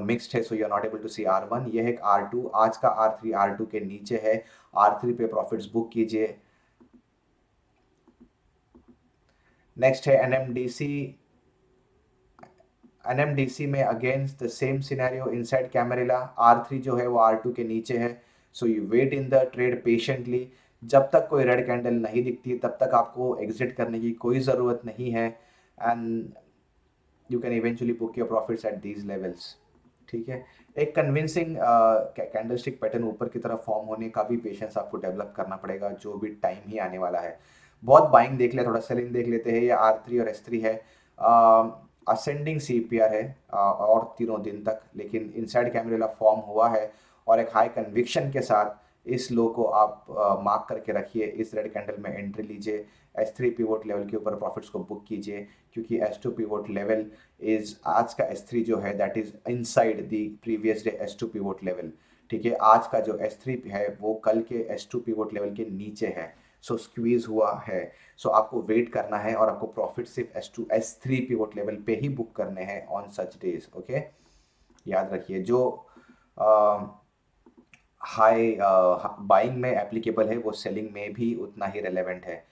मिक्स्ड है, so you are not able to see R1। ये है R2, आज का R3 R2 के नीचे है। R3 पे प्रॉफिट्स बुक कीजिए। नेक्स्ट है NMDC। NMDC में against the same scenario, inside Camarilla R3 जो है वो R2 के नीचे है। So you wait in the trade patiently. जब तक कोई रेड कैंडल नहीं दिखती तब तक आपको एग्जिट करने की कोई ज़रूरत नहीं है, and you can eventually book your profits at these levels. ठीक है, एक कन्विंसिंग कैंडलस्टिक पैटर्न ऊपर की तरफ फॉर्म होने का भी पेशेंस आपको डेवलप करना पड़ेगा, जो भी टाइम ही आने वाला है। बहुत बाइंग देख लिया, थोड़ा सेलिंग देख लेते हैं। ये R3 और S3 है, असेंडिंग CPR है और तीनों दिन तक, लेकिन इनसाइड कैमरेला फॉर्म हुआ है और एक हाई कन्विक्शन के साथ इस लो को आप मार्क करके रखिए। इस रेड कैंडल में एंट्री लीजिए, S3 पिवोट लेवल के ऊपर प्रॉफिट्स को बुक कीजिए, क्योंकि S2 पिवोट लेवल इज, आज का S3 जो है that is inside the previous day S2 pivot level. ठीक है, आज का जो S3 है वो कल के S2 पिवोट लेवल के नीचे है, सो स्क्वीज हुआ है। सो आपको वेट करना है और आपको प्रॉफिट सिर्फ S2 S3 पिवोट लेवल पे ही बुक करने हैं ऑन सच डेज। ओके, याद रखिए, जो हाई बाइंग में एप्लीकेबल है वो सेलिंग में भी उतना ही रेलेवेंट है।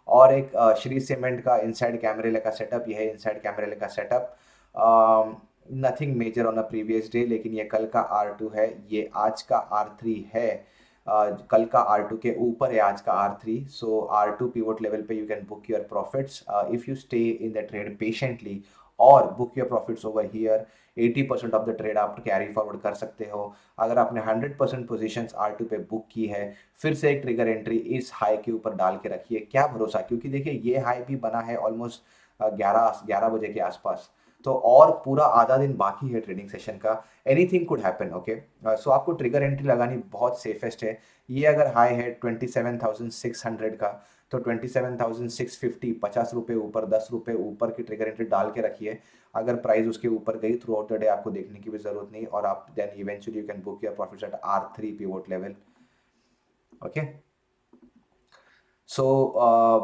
और एक श्री सीमेंट का इनसाइड कैमरे का सेटअप, यह है इनसाइड कैमरे का setup. Nothing major on a previous day, लेकिन ये कल का R2 है, ये आज का R3 है। कल का R2 के ऊपर है आज का R3। So R2 pivot level पे you can book your profits if you stay in the trade patiently और book your profits over here. 80% of the trade आप कैरी फॉरवर्ड कर सकते हो। अगर आपने 100% पोजीशंस R2 पे बुक की है, फिर से एक ट्रिगर एंट्री इस हाई के ऊपर डाल के रखिए। क्या भरोसा, क्योंकि देखिए ये हाई भी बना है ऑलमोस्ट 11 बजे के आसपास, तो और पूरा आधा दिन बाकी है ट्रेडिंग सेशन का। Anything could happen, okay. So आपको ट्रिगर एंट्री लगानी बहुत सेफेस्ट है। ये अगर हाई है 27,600 का, तो 27,650, 50 रुपये ऊपर, 10 रुपये ऊपर की ट्रिगर एंट्री डाल के रखिए। अगर प्राइस उसके ऊपर गई थ्रू आउट द डे आपको देखने की भी जरूरत नहीं, और आप then eventually you can book your profits at R3 pivot level, okay. So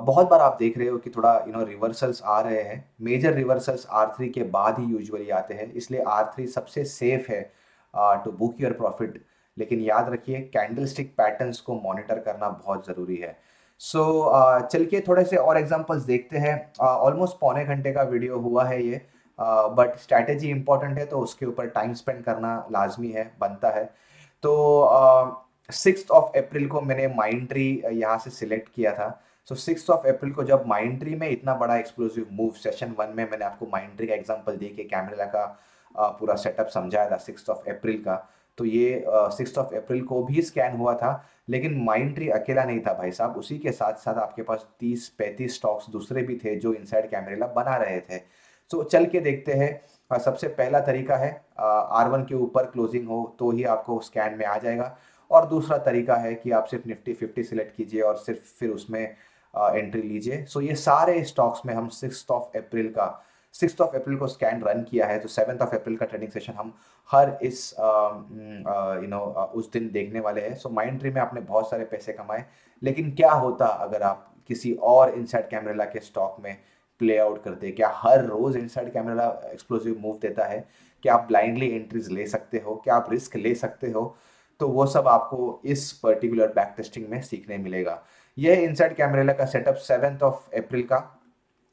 बहुत बार आप देख रहे हो कि थोड़ा रिवर्सल्स आ रहे हैं। मेजर रिवर्सल्स R3 के बाद ही यूजुअली आते हैं, इसलिए R3 सबसे सेफ है टू बुक योर प्रॉफिट। लेकिन याद रखिए कैंडलस्टिक पैटर्न्स को मॉनिटर करना बहुत ज़रूरी है। सो चल के थोड़े से और एग्जांपल्स देखते हैं। ऑलमोस्ट पौने घंटे का वीडियो हुआ है ये, बट स्ट्रैटेजी इंपॉर्टेंट है तो उसके ऊपर टाइम स्पेंड करना लाजमी है, बनता है। तो 6 अप्रैल को मैंने माइंड ट्री यहाँ से सिलेक्ट किया था। सो 6 अप्रैल को जब माइंड ट्री में इतना बड़ा एक्सप्लोसिव मूव, सेशन 1 में मैंने आपको माइंड ट्री का एग्जांपल दे के कैमरा का पूरा सेटअप समझाया था 6 अप्रैल का। तो ये 6 अप्रैल को भी स्कैन हुआ था, लेकिन माइंड ट्री अकेला नहीं था भाई साहब, उसी के साथ साथ आपके पास 30-35 स्टॉक्स दूसरे भी थे जो इनसाइड कैमरेला बना रहे थे। सो चल के देखते हैं। सबसे पहला तरीका है R1 के ऊपर क्लोजिंग हो तो ही आपको स्कैन में आ जाएगा, और दूसरा तरीका है कि आप सिर्फ निफ्टी 50 सिलेक्ट कीजिए और सिर्फ फिर उसमें एंट्री लीजिए। सो ये सारे स्टॉक्स में हम 6 अप्रैल को स्कैन रन किया है। तो 7 अप्रैल का ट्रेडिंग सेशन हम हर इस उस दिन देखने वाले हैं। सो माइंड ट्री में आपने बहुत सारे पैसे कमाए, लेकिन क्या होता अगर आप किसी और इनसाइड कैमरेला के स्टॉक में प्ले आउट करते? क्या हर रोज इनसाइड कैमरेला एक्सप्लोसिव मूव देता है? क्या आप ब्लाइंडली एंट्रीज ले सकते हो? क्या आप रिस्क ले सकते हो? तो वो सब आपको इस पर्टिकुलर बैक टेस्टिंग में सीखने मिलेगा। यह इनसाइड कैमरेला का सेटअप 7 अप्रैल का,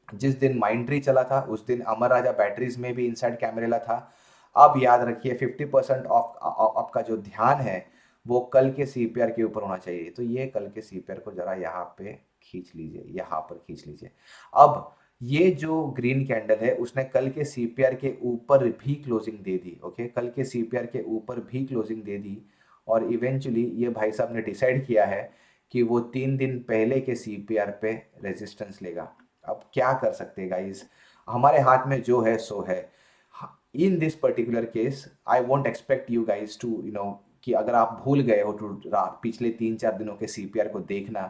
जिस दिन माइंड ट्री चला था उस दिन अमर राजा बैटरीज में भी इनसाइड कैमरेला था। अब याद रखिए 50% ऑफ आपका जो ध्यान है वो कल के CPR के ऊपर होना चाहिए। तो ये कल के CPR को जरा यहाँ पे खींच लीजिए, यहाँ पर खींच लीजिए। अब ये जो ग्रीन कैंडल है उसने कल के CPR के ऊपर भी क्लोजिंग दे दी, ओके, कल के CPR के ऊपर भी क्लोजिंग दे दी। और इवेंचुअली ये भाई साहब ने डिसाइड किया है कि वो 3 दिन पहले के CPR पे रेजिस्टेंस लेगा। अब क्या कर सकते हैं गाइस, हमारे हाथ में जो है सो है। In this particular case I won't expect you guys to कि अगर आप भूल गए हो टू पिछले 3-4 दिनों के CPR को देखना,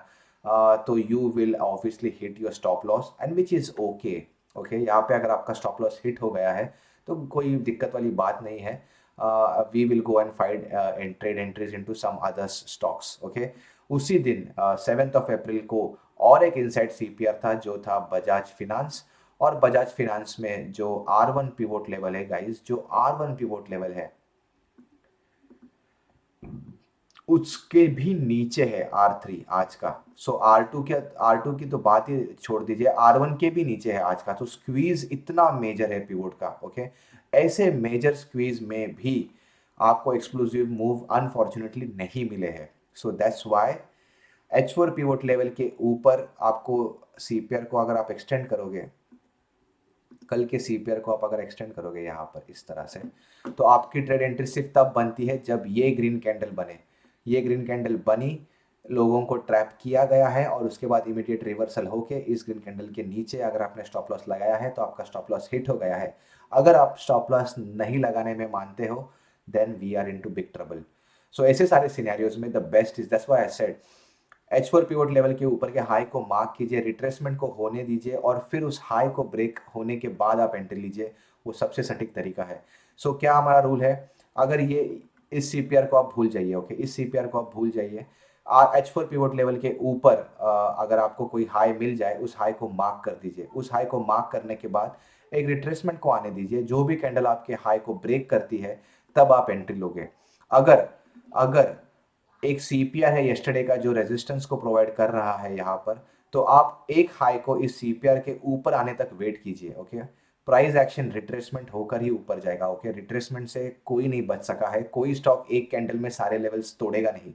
तो you will obviously hit your stop loss and which is okay. Okay, यहाँ पे अगर आपका स्टॉप लॉस हिट हो गया है तो कोई दिक्कत वाली बात नहीं है। We will go and find and trade entries into some others stocks, okay. उसी दिन 7 अप्रैल को और एक इनसाइड CPR था जो था बजाज फिनांस। और बजाज फिनांस में जो R1 पिवोट लेवल है गाइस, जो R1 पिवोट लेवल है उसके भी नीचे है R3 आज का। सो R2 की तो बात ही छोड़ दीजिए, R1 के भी नीचे है आज का। तो स्क्वीज इतना मेजर है पिवोट का, ओके। ऐसे मेजर स्क्वीज में भी आपको एक्सक्लूसिव मूव अनफॉर्चुनेटली नहीं मिले हैं। So that's why H4 pivot level के ऊपर आपको CPR को अगर आप एक्सटेंड करोगे, कल के CPR को आप अगर एक्सटेंड करोगे यहाँ पर इस तरह से, तो आपकी ट्रेड एंट्री सिर्फ तब बनती है जब ये ग्रीन कैंडल बने। ये ग्रीन कैंडल बनी, लोगों को ट्रैप किया गया है, और उसके बाद इमीडिएट रिवर्सल होके इस ग्रीन कैंडल के नीचे अगर आपने स्टॉप लॉस लगाया है तो आपका स्टॉप लॉस हिट हो गया है। अगर आप स्टॉप लॉस नहीं लगाने में मानते हो then we are into big trouble. So ऐसे सारे सिनेरियोज में the best is, that's why I said H4 pivot level के ऊपर के हाई को मार्क कीजिए, रिट्रेसमेंट को होने दीजिए, और फिर उस हाई को ब्रेक होने के बाद आप एंट्री लीजिए। वो सबसे सटीक तरीका है। सो क्या हमारा रूल है, अगर ये इस CPR को आप भूल जाइए, ओके, इस CPR को आप भूल जाइए। H4 पिवोट लेवल के ऊपर अगर आपको कोई हाई मिल जाए उस हाई को मार्क कर दीजिए। उस हाई को मार्क करने के बाद एक रिट्रेसमेंट को आने दीजिए, जो भी कैंडल आपके हाई को ब्रेक करती है तब आप एंट्री लोगे। अगर अगर एक CPR है यस्टरडे का जो रेजिस्टेंस को प्रोवाइड कर रहा है यहाँ पर, तो आप एक हाई को इस CPR के ऊपर आने तक वेट कीजिए, ओके। प्राइस एक्शन रिट्रेसमेंट होकर ही ऊपर जाएगा। ओके, रिट्रेसमेंट से कोई नहीं बच सका है, कोई स्टॉक एक कैंडल में सारे लेवल्स तोड़ेगा नहीं।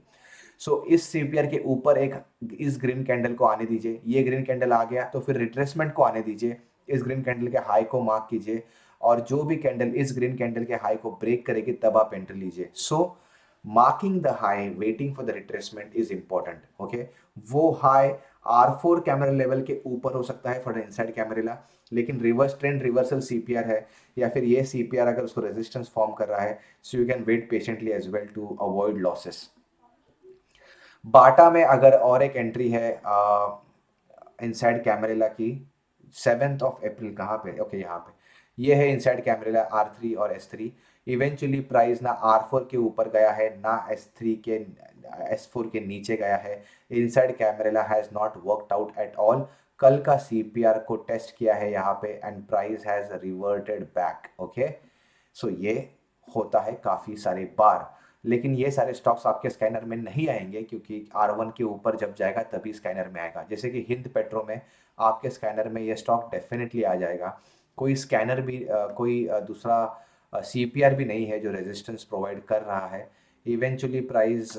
सो इस सीपीआर के ऊपर एक इस ग्रीन कैंडल को आने दीजिए, ये ग्रीन कैंडल आ गया तो फिर रिट्रेसमेंट को आने दीजिए, इस ग्रीन कैंडल के हाई को मार्क कीजिए, और जो भी कैंडल इस ग्रीन कैंडल के हाई को ब्रेक करेगी तब आप एंट्री लीजिए। So marking the high, waiting for the retracement is important. Okay, वो हाई R4 कैमरा लेवल के ऊपर हो सकता है फॉर इनसाइड कैमरेला, लेकिन रिवर्स ट्रेंड रिवर्सल सीपीआर है, या फिर ये सीपीआर अगर उसको रेजिस्टेंस फॉर्म कर रहा है, so you can wait patiently as well to avoid losses. Bata में अगर और एक एंट्री है इनसाइड कैमरेला की 7th ऑफ अप्रैल, कहाँ पे, ओके यहाँ पे, ये है इनसाइड कैमरेला R3 और S3। इवेंचुअली प्राइस ना R4 के ऊपर गया है ना S3 के S4 के नीचे गया है। Inside Camarilla has not worked out at all. कल का सीपीआर को टेस्ट किया है यहाँ पे and price has reverted back. Okay, so ये होता है काफ़ी सारे बार, लेकिन ये सारे स्टॉक्स आपके स्कैनर में नहीं आएंगे, क्योंकि R1 के ऊपर जब जाएगा तभी स्कैनर में आएगा। जैसे कि हिंद पेट्रो में आपके स्कैनर में ये स्टॉक डेफिनेटली आ जाएगा। कोई स्कैनर भी कोई दूसरा सीपीआर भी नहीं है जो रेजिस्टेंस प्रोवाइड कर रहा है। इवेंचुअली प्राइस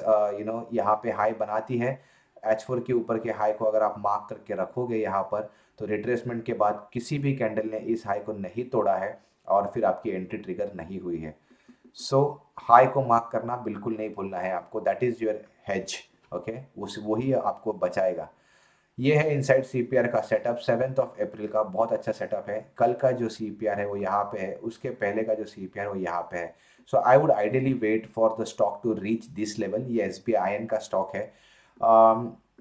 यहाँ पे हाई बनाती है। H4 के ऊपर के हाई को अगर आप मार्क करके रखोगे यहाँ पर, तो रिट्रेसमेंट के बाद किसी भी कैंडल ने इस हाई को नहीं तोड़ा है और फिर आपकी एंट्री ट्रिगर नहीं हुई है। सो हाई को मार्क करना बिल्कुल नहीं भूलना है आपको, that is your hedge. Okay, उस वही आपको बचाएगा। ये है इनसाइड सीपीआर का सेटअप 7th ऑफ अप्रैल का, बहुत अच्छा सेटअप है। कल का जो सीपीआर है वो यहाँ पे है, उसके पहले का जो सीपीआर वो यहाँ पे है। So I would ideally wait for the stock to reach this level. ये SBI का स्टॉक है,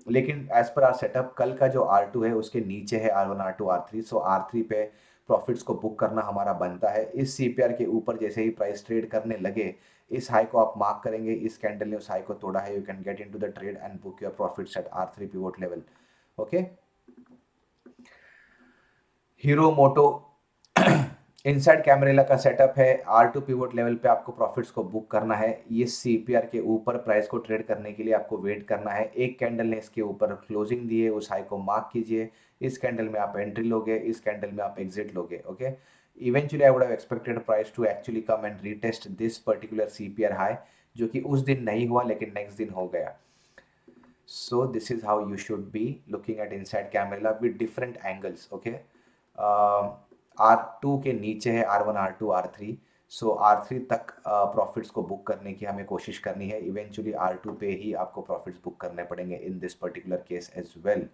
लेकिन एज पर आर सेटअप कल का जो R2 है उसके नीचे है R1 R2 R3। सो R3 पे प्रॉफिट्स को बुक करना हमारा बनता है। इस सीपीआर के ऊपर जैसे ही प्राइस ट्रेड करने लगे, इस हाई को आप मार्क करेंगे, इस कैंडल ने उस हाई को तोड़ा है, you can get into the trade and book your profits at R3 pivot level. Okay, Hero Moto inside Camarilla का सेटअप है। R2 पिवोट लेवल पे आपको प्रॉफिट्स को बुक करना है। ये सीपीआर के ऊपर प्राइस को ट्रेड करने के लिए आपको वेट करना है। एक कैंडल ने इसके ऊपर क्लोजिंग दी है, उस हाई को मार्क कीजिए, इस कैंडल में आप एंट्री लोगे, इस कैंडल में आप एग्जिट लोगे। Okay, eventually I would have expected price to actually come and retest this particular CPR high, जो कि उस दिन नहीं हुआ लेकिन नेक्स्ट दिन हो गया। So this is how you should be looking at inside camera with different angles. Okay, R2 के नीचे है R1 R2 R3। सो R3 तक प्रॉफिट्स को बुक करने की हमें कोशिश करनी है। इवेंचुअली R2 पे ही आपको प्रॉफिट्स बुक करने पड़ेंगे in this particular case as well.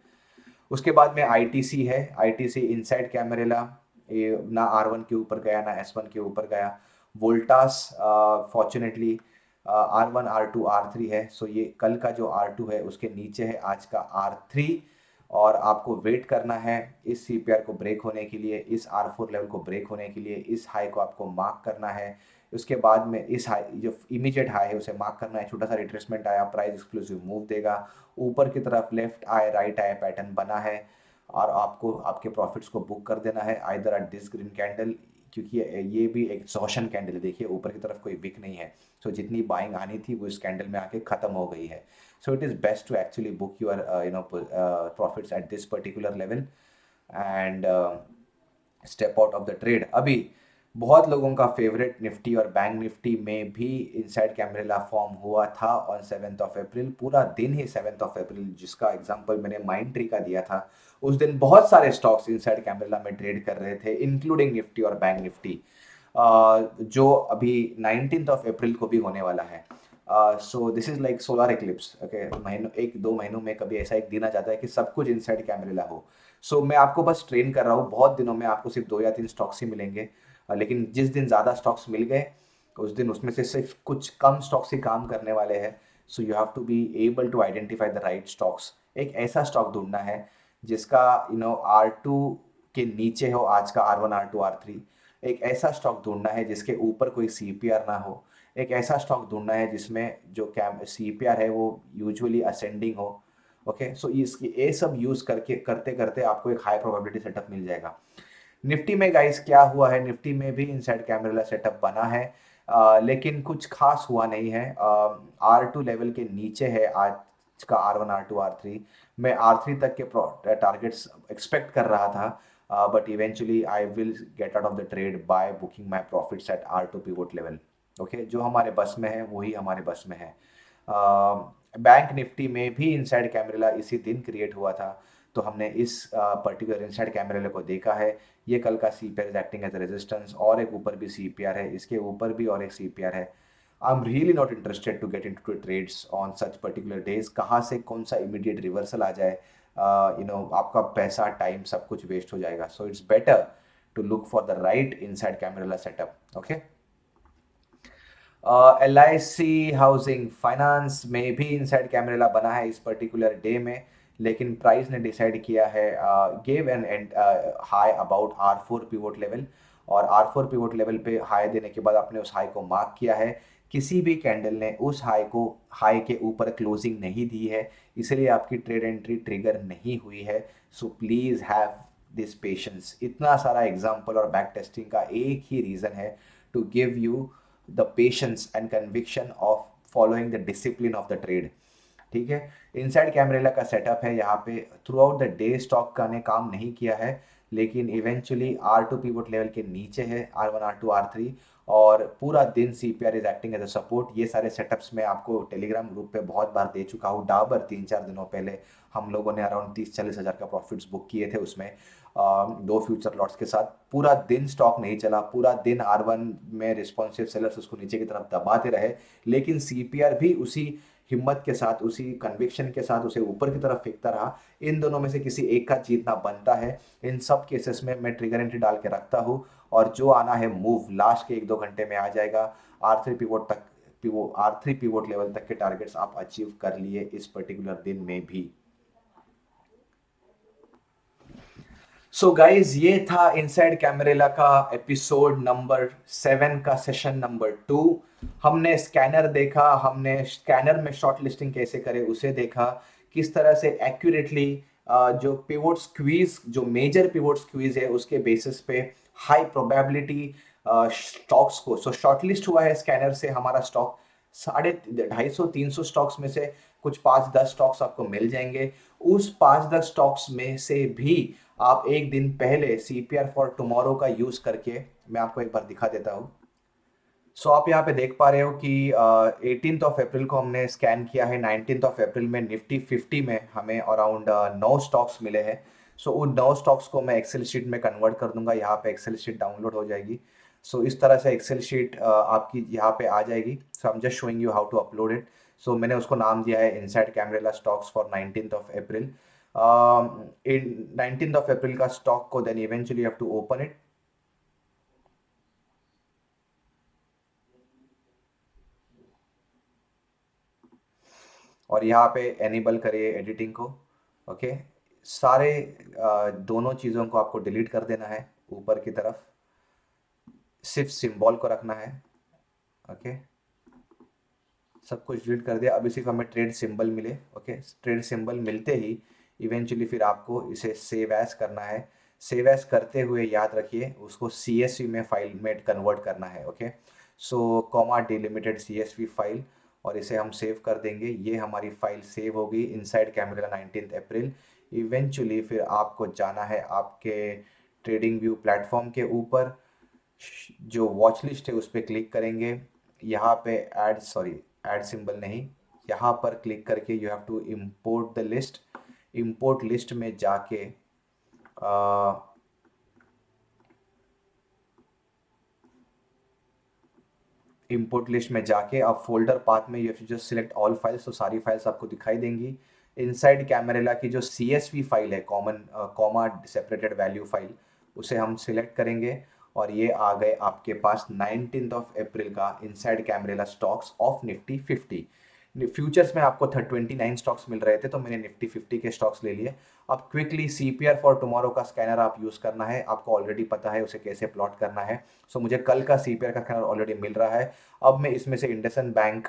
उसके बाद में ITC है। ITC इनसाइड कैमरेला ये ना R1 के ऊपर गया ना S1 के ऊपर गया। Voltas fortunately R1 R2 R3 है। सो ये कल का जो R2 है उसके नीचे है आज का R3, और आपको वेट करना है इस सीपीआर को ब्रेक होने के लिए, इस R4 लेवल को ब्रेक होने के लिए, इस हाई को आपको मार्क करना है। उसके बाद में इस हाई जो इमीडिएट हाई है उसे मार्क करना है। छोटा सा रिट्रेसमेंट आया, प्राइस एक्सक्लूसिव मूव देगा, ऊपर की तरफ लेफ्ट आए राइट आए पैटर्न बना है, और आपको आपके प्रॉफिट्स को बुक कर देना है either at this green candle, क्योंकि ये भी एग्जॉशन कैंडल है। देखिए ऊपर की तरफ कोई विक नहीं है, सो जितनी बाइंग आनी थी वो इस कैंडल में आके खत्म हो गई है। So it is best to actually book your profits at this particular level and step out of the trade. अभी बहुत लोगों का फेवरेट निफ्टी और बैंक निफ्टी में भी इनसाइड कैमरेला फॉर्म हुआ था ऑन 7th ऑफ अप्रैल। पूरा दिन ही 7th ऑफ अप्रैल, जिसका एग्जांपल मैंने माइंड ट्री का दिया था, उस दिन बहुत सारे स्टॉक्स इनसाइड कैमरेला में ट्रेड कर रहे थे, इंक्लूडिंग निफ्टी और बैंक निफ्टी, जो अभी 19th ऑफ अप्रैल को भी होने वाला है। So this is like solar eclipse. Okay, महीनों 1-2 महीनों में कभी ऐसा एक दिन आ जाता है कि सब कुछ इनसाइड कैमरेला हो। सो मैं आपको बस ट्रेन कर रहा हूँ। बहुत दिनों में आपको सिर्फ 2 या 3 स्टॉक्स ही मिलेंगे, लेकिन जिस दिन ज़्यादा स्टॉक्स मिल गए उस दिन उसमें से सिर्फ कुछ कम स्टॉक्स ही काम करने वाले हैं। So you have to be able to identify the right stocks. एक ऐसा स्टॉक ढूंढना है जिसका R2 के नीचे हो आज का R1 R2 R3। एक ऐसा स्टॉक ढूंढना है जिसके ऊपर कोई सीपीआर ना हो। एक ऐसा स्टॉक ढूंढना है जिसमें जो सीपीआर है वो यूजुअली असेंडिंग हो। ओके, सो इसकी ये सब यूज़ करके करते करते आपको एक हाई प्रोबेबिलिटी सेटअप मिल जाएगा। निफ्टी में गाइस क्या हुआ है, निफ्टी में भी इनसाइड कैमरेला सेटअप बना है, लेकिन कुछ खास हुआ नहीं है। R2 लेवल के नीचे है आज का R1 R2 R3। मैं R3 तक के टारगेट्स एक्सपेक्ट कर रहा था, but eventually I will get out of the trade by booking my profits at R2 pivot level. Okay, जो हमारे बस में है वही हमारे बस में है। बैंक निफ्टी में भी इनसाइड कैमरेला इसी दिन क्रिएट हुआ था, तो हमने इस पर्टिकुलर इनसाइड कैमरेला को देखा है। ये कल का C P R is acting as resistance, और एक ऊपर भी सी पी आर है, इसके ऊपर भी और एक सी पी आर है। I am really not interested to get in to trades on such particular days. कहाँ से कौन सा इमीडिएट रिवर्सल आ जाए, आपका पैसा टाइम सब कुछ वेस्ट हो जाएगा। So it's better to look for the right inside Camarilla setup. Okay, L I C Housing Finance में भी इनसाइड कैमरेला बना है इस पर्टिकुलर डे में, लेकिन प्राइस ने डिसाइड किया है give an and high about R4 pivot level, और R4 पिवोट लेवल पे हाई देने के बाद आपने उस हाई को मार्क किया है। किसी भी कैंडल ने उस हाई के ऊपर क्लोजिंग नहीं दी है, इसलिए आपकी ट्रेड एंट्री ट्रिगर नहीं हुई है। So please have this patience. इतना सारा एग्जाम्पल और बैक टेस्टिंग का एक ही रीज़न है, to give you the patience and conviction of following the discipline of the trade. ठीक है, इनसाइड कैमरेला का सेटअप है, यहाँ पे throughout the day stock का ने काम नहीं किया है, लेकिन इवेंचुअली R2 पिवोट लेवल के नीचे है, R1 R2 R3, और पूरा दिन CPR is acting as a support. ये सारे सेटअप्स मैं आपको टेलीग्राम ग्रुप पे बहुत बार दे चुका हूँ। डाबर 3-4 दिनों पहले हम लोगों ने अराउंड 30-40 हज़ार का प्रॉफिट्स बुक किए थे उसमें, दो फ्यूचर लॉट्स के साथ। पूरा दिन स्टॉक नहीं चला, पूरा दिन R1 में रिस्पॉन्सिव सेलर्स उसको नीचे की तरफ दबाते रहे, लेकिन CPR भी उसी हिम्मत के साथ, उसी कन्विक्शन के साथ उसे ऊपर की तरफ फेंकता रहा। इन दोनों में से किसी एक का जीतना बनता है। इन सब केसेस में मैं ट्रिगर एंट्री डाल के रखता हूँ, और जो आना है मूव लास्ट के 1-2 घंटे में आ जाएगा। R3 पिवोट तक, R3 पिवोट लेवल तक के टारगेट्स आप अचीव कर लिए इस पर्टिकुलर दिन में भी। सो गाइज, ये था इनसाइड कैमरेला का एपिसोड नंबर 7 का सेशन नंबर 2। हमने स्कैनर देखा, हमने स्कैनर में शॉर्ट लिस्टिंग कैसे करें उसे देखा, किस तरह से एक्यूरेटली जो पिवोट स्क्वीज, जो मेजर पिवोट स्क्वीज है उसके बेसिस पे हाई प्रोबेबिलिटी स्टॉक्स को, सो शॉर्टलिस्ट हुआ है स्कैनर से हमारा स्टॉक। 250-300 स्टॉक्स में से कुछ 5-10 स्टॉक्स आपको मिल जाएंगे। उस 5-10 स्टॉक्स में से भी आप एक दिन पहले CPR फॉर टुमारो का यूज करके, मैं आपको एक बार दिखा देता हूँ। सो आप यहाँ पे देख पा रहे हो कि 18th ऑफ अप्रैल को हमने स्कैन किया है। 19th ऑफ अप्रैल में निफ्टी 50 में हमें अराउंड 9 स्टॉक्स मिले हैं। सो उन 9 स्टॉक्स को मैं एक्सेल शीट में कन्वर्ट कर दूंगा, यहाँ पे एक्सेल शीट डाउनलोड हो जाएगी। सो इस तरह से एक्सेल शीट आपकी यहाँ पे आ जाएगी। So I am just showing you how to upload it. So मैंने उसको नाम दिया है inside Camarilla stocks for 19th of April. In 19th of April का स्टॉक को then eventually have to open it, और यहाँ पे एनेबल करिए एडिटिंग को। ओके, सारे दोनों चीज़ों को आपको डिलीट कर देना है ऊपर की तरफ, सिर्फ सिंबल को रखना है। ओके, सब कुछ डिलीट कर दिया, अभी सिर्फ हमें ट्रेड सिंबल मिले। ओके, ट्रेड सिंबल मिलते ही इवेंचुअली फिर आपको इसे सेव एज करना है। सेव एज करते हुए याद रखिए उसको CSV में फाइल में कन्वर्ट करना है। ओके, सो कॉमा डिलिमिटेड CSV फाइल, और इसे हम सेव कर देंगे। ये हमारी फाइल सेव होगी इनसाइड कैमरेला 19th अप्रैल। इवेंचुअली फिर आपको जाना है आपके ट्रेडिंग व्यू प्लेटफॉर्म के ऊपर, जो वॉच लिस्ट है उस पर क्लिक करेंगे। यहाँ पे ऐड सिंबल नहीं, यहाँ पर क्लिक करके you have to import the list. Import list में जाके इंपोर्ट लिस्ट में जाके आप फोल्डर पाथ में you have to just select all files, तो सारी फाइल्स आपको दिखाई देंगी। इनसाइड कैमरेला की जो CSV फाइल है, common comma separated value file, उसे हम सिलेक्ट करेंगे, और ये आ गए आपके पास 19th ऑफ अप्रैल का inside Camarilla stocks of Nifty 50। Futures में आपको 29 स्टॉक्स मिल रहे थे, तो मैंने निफ्टी 50 के स्टॉक्स ले लिए। अब क्विकली CPR फॉर टुमारो का स्कैनर आप यूज़ करना है, आपको ऑलरेडी पता है उसे कैसे प्लॉट करना है। सो मुझे कल का CPR का स्कैनर ऑलरेडी मिल रहा है। अब मैं इसमें से इंडसइंड बैंक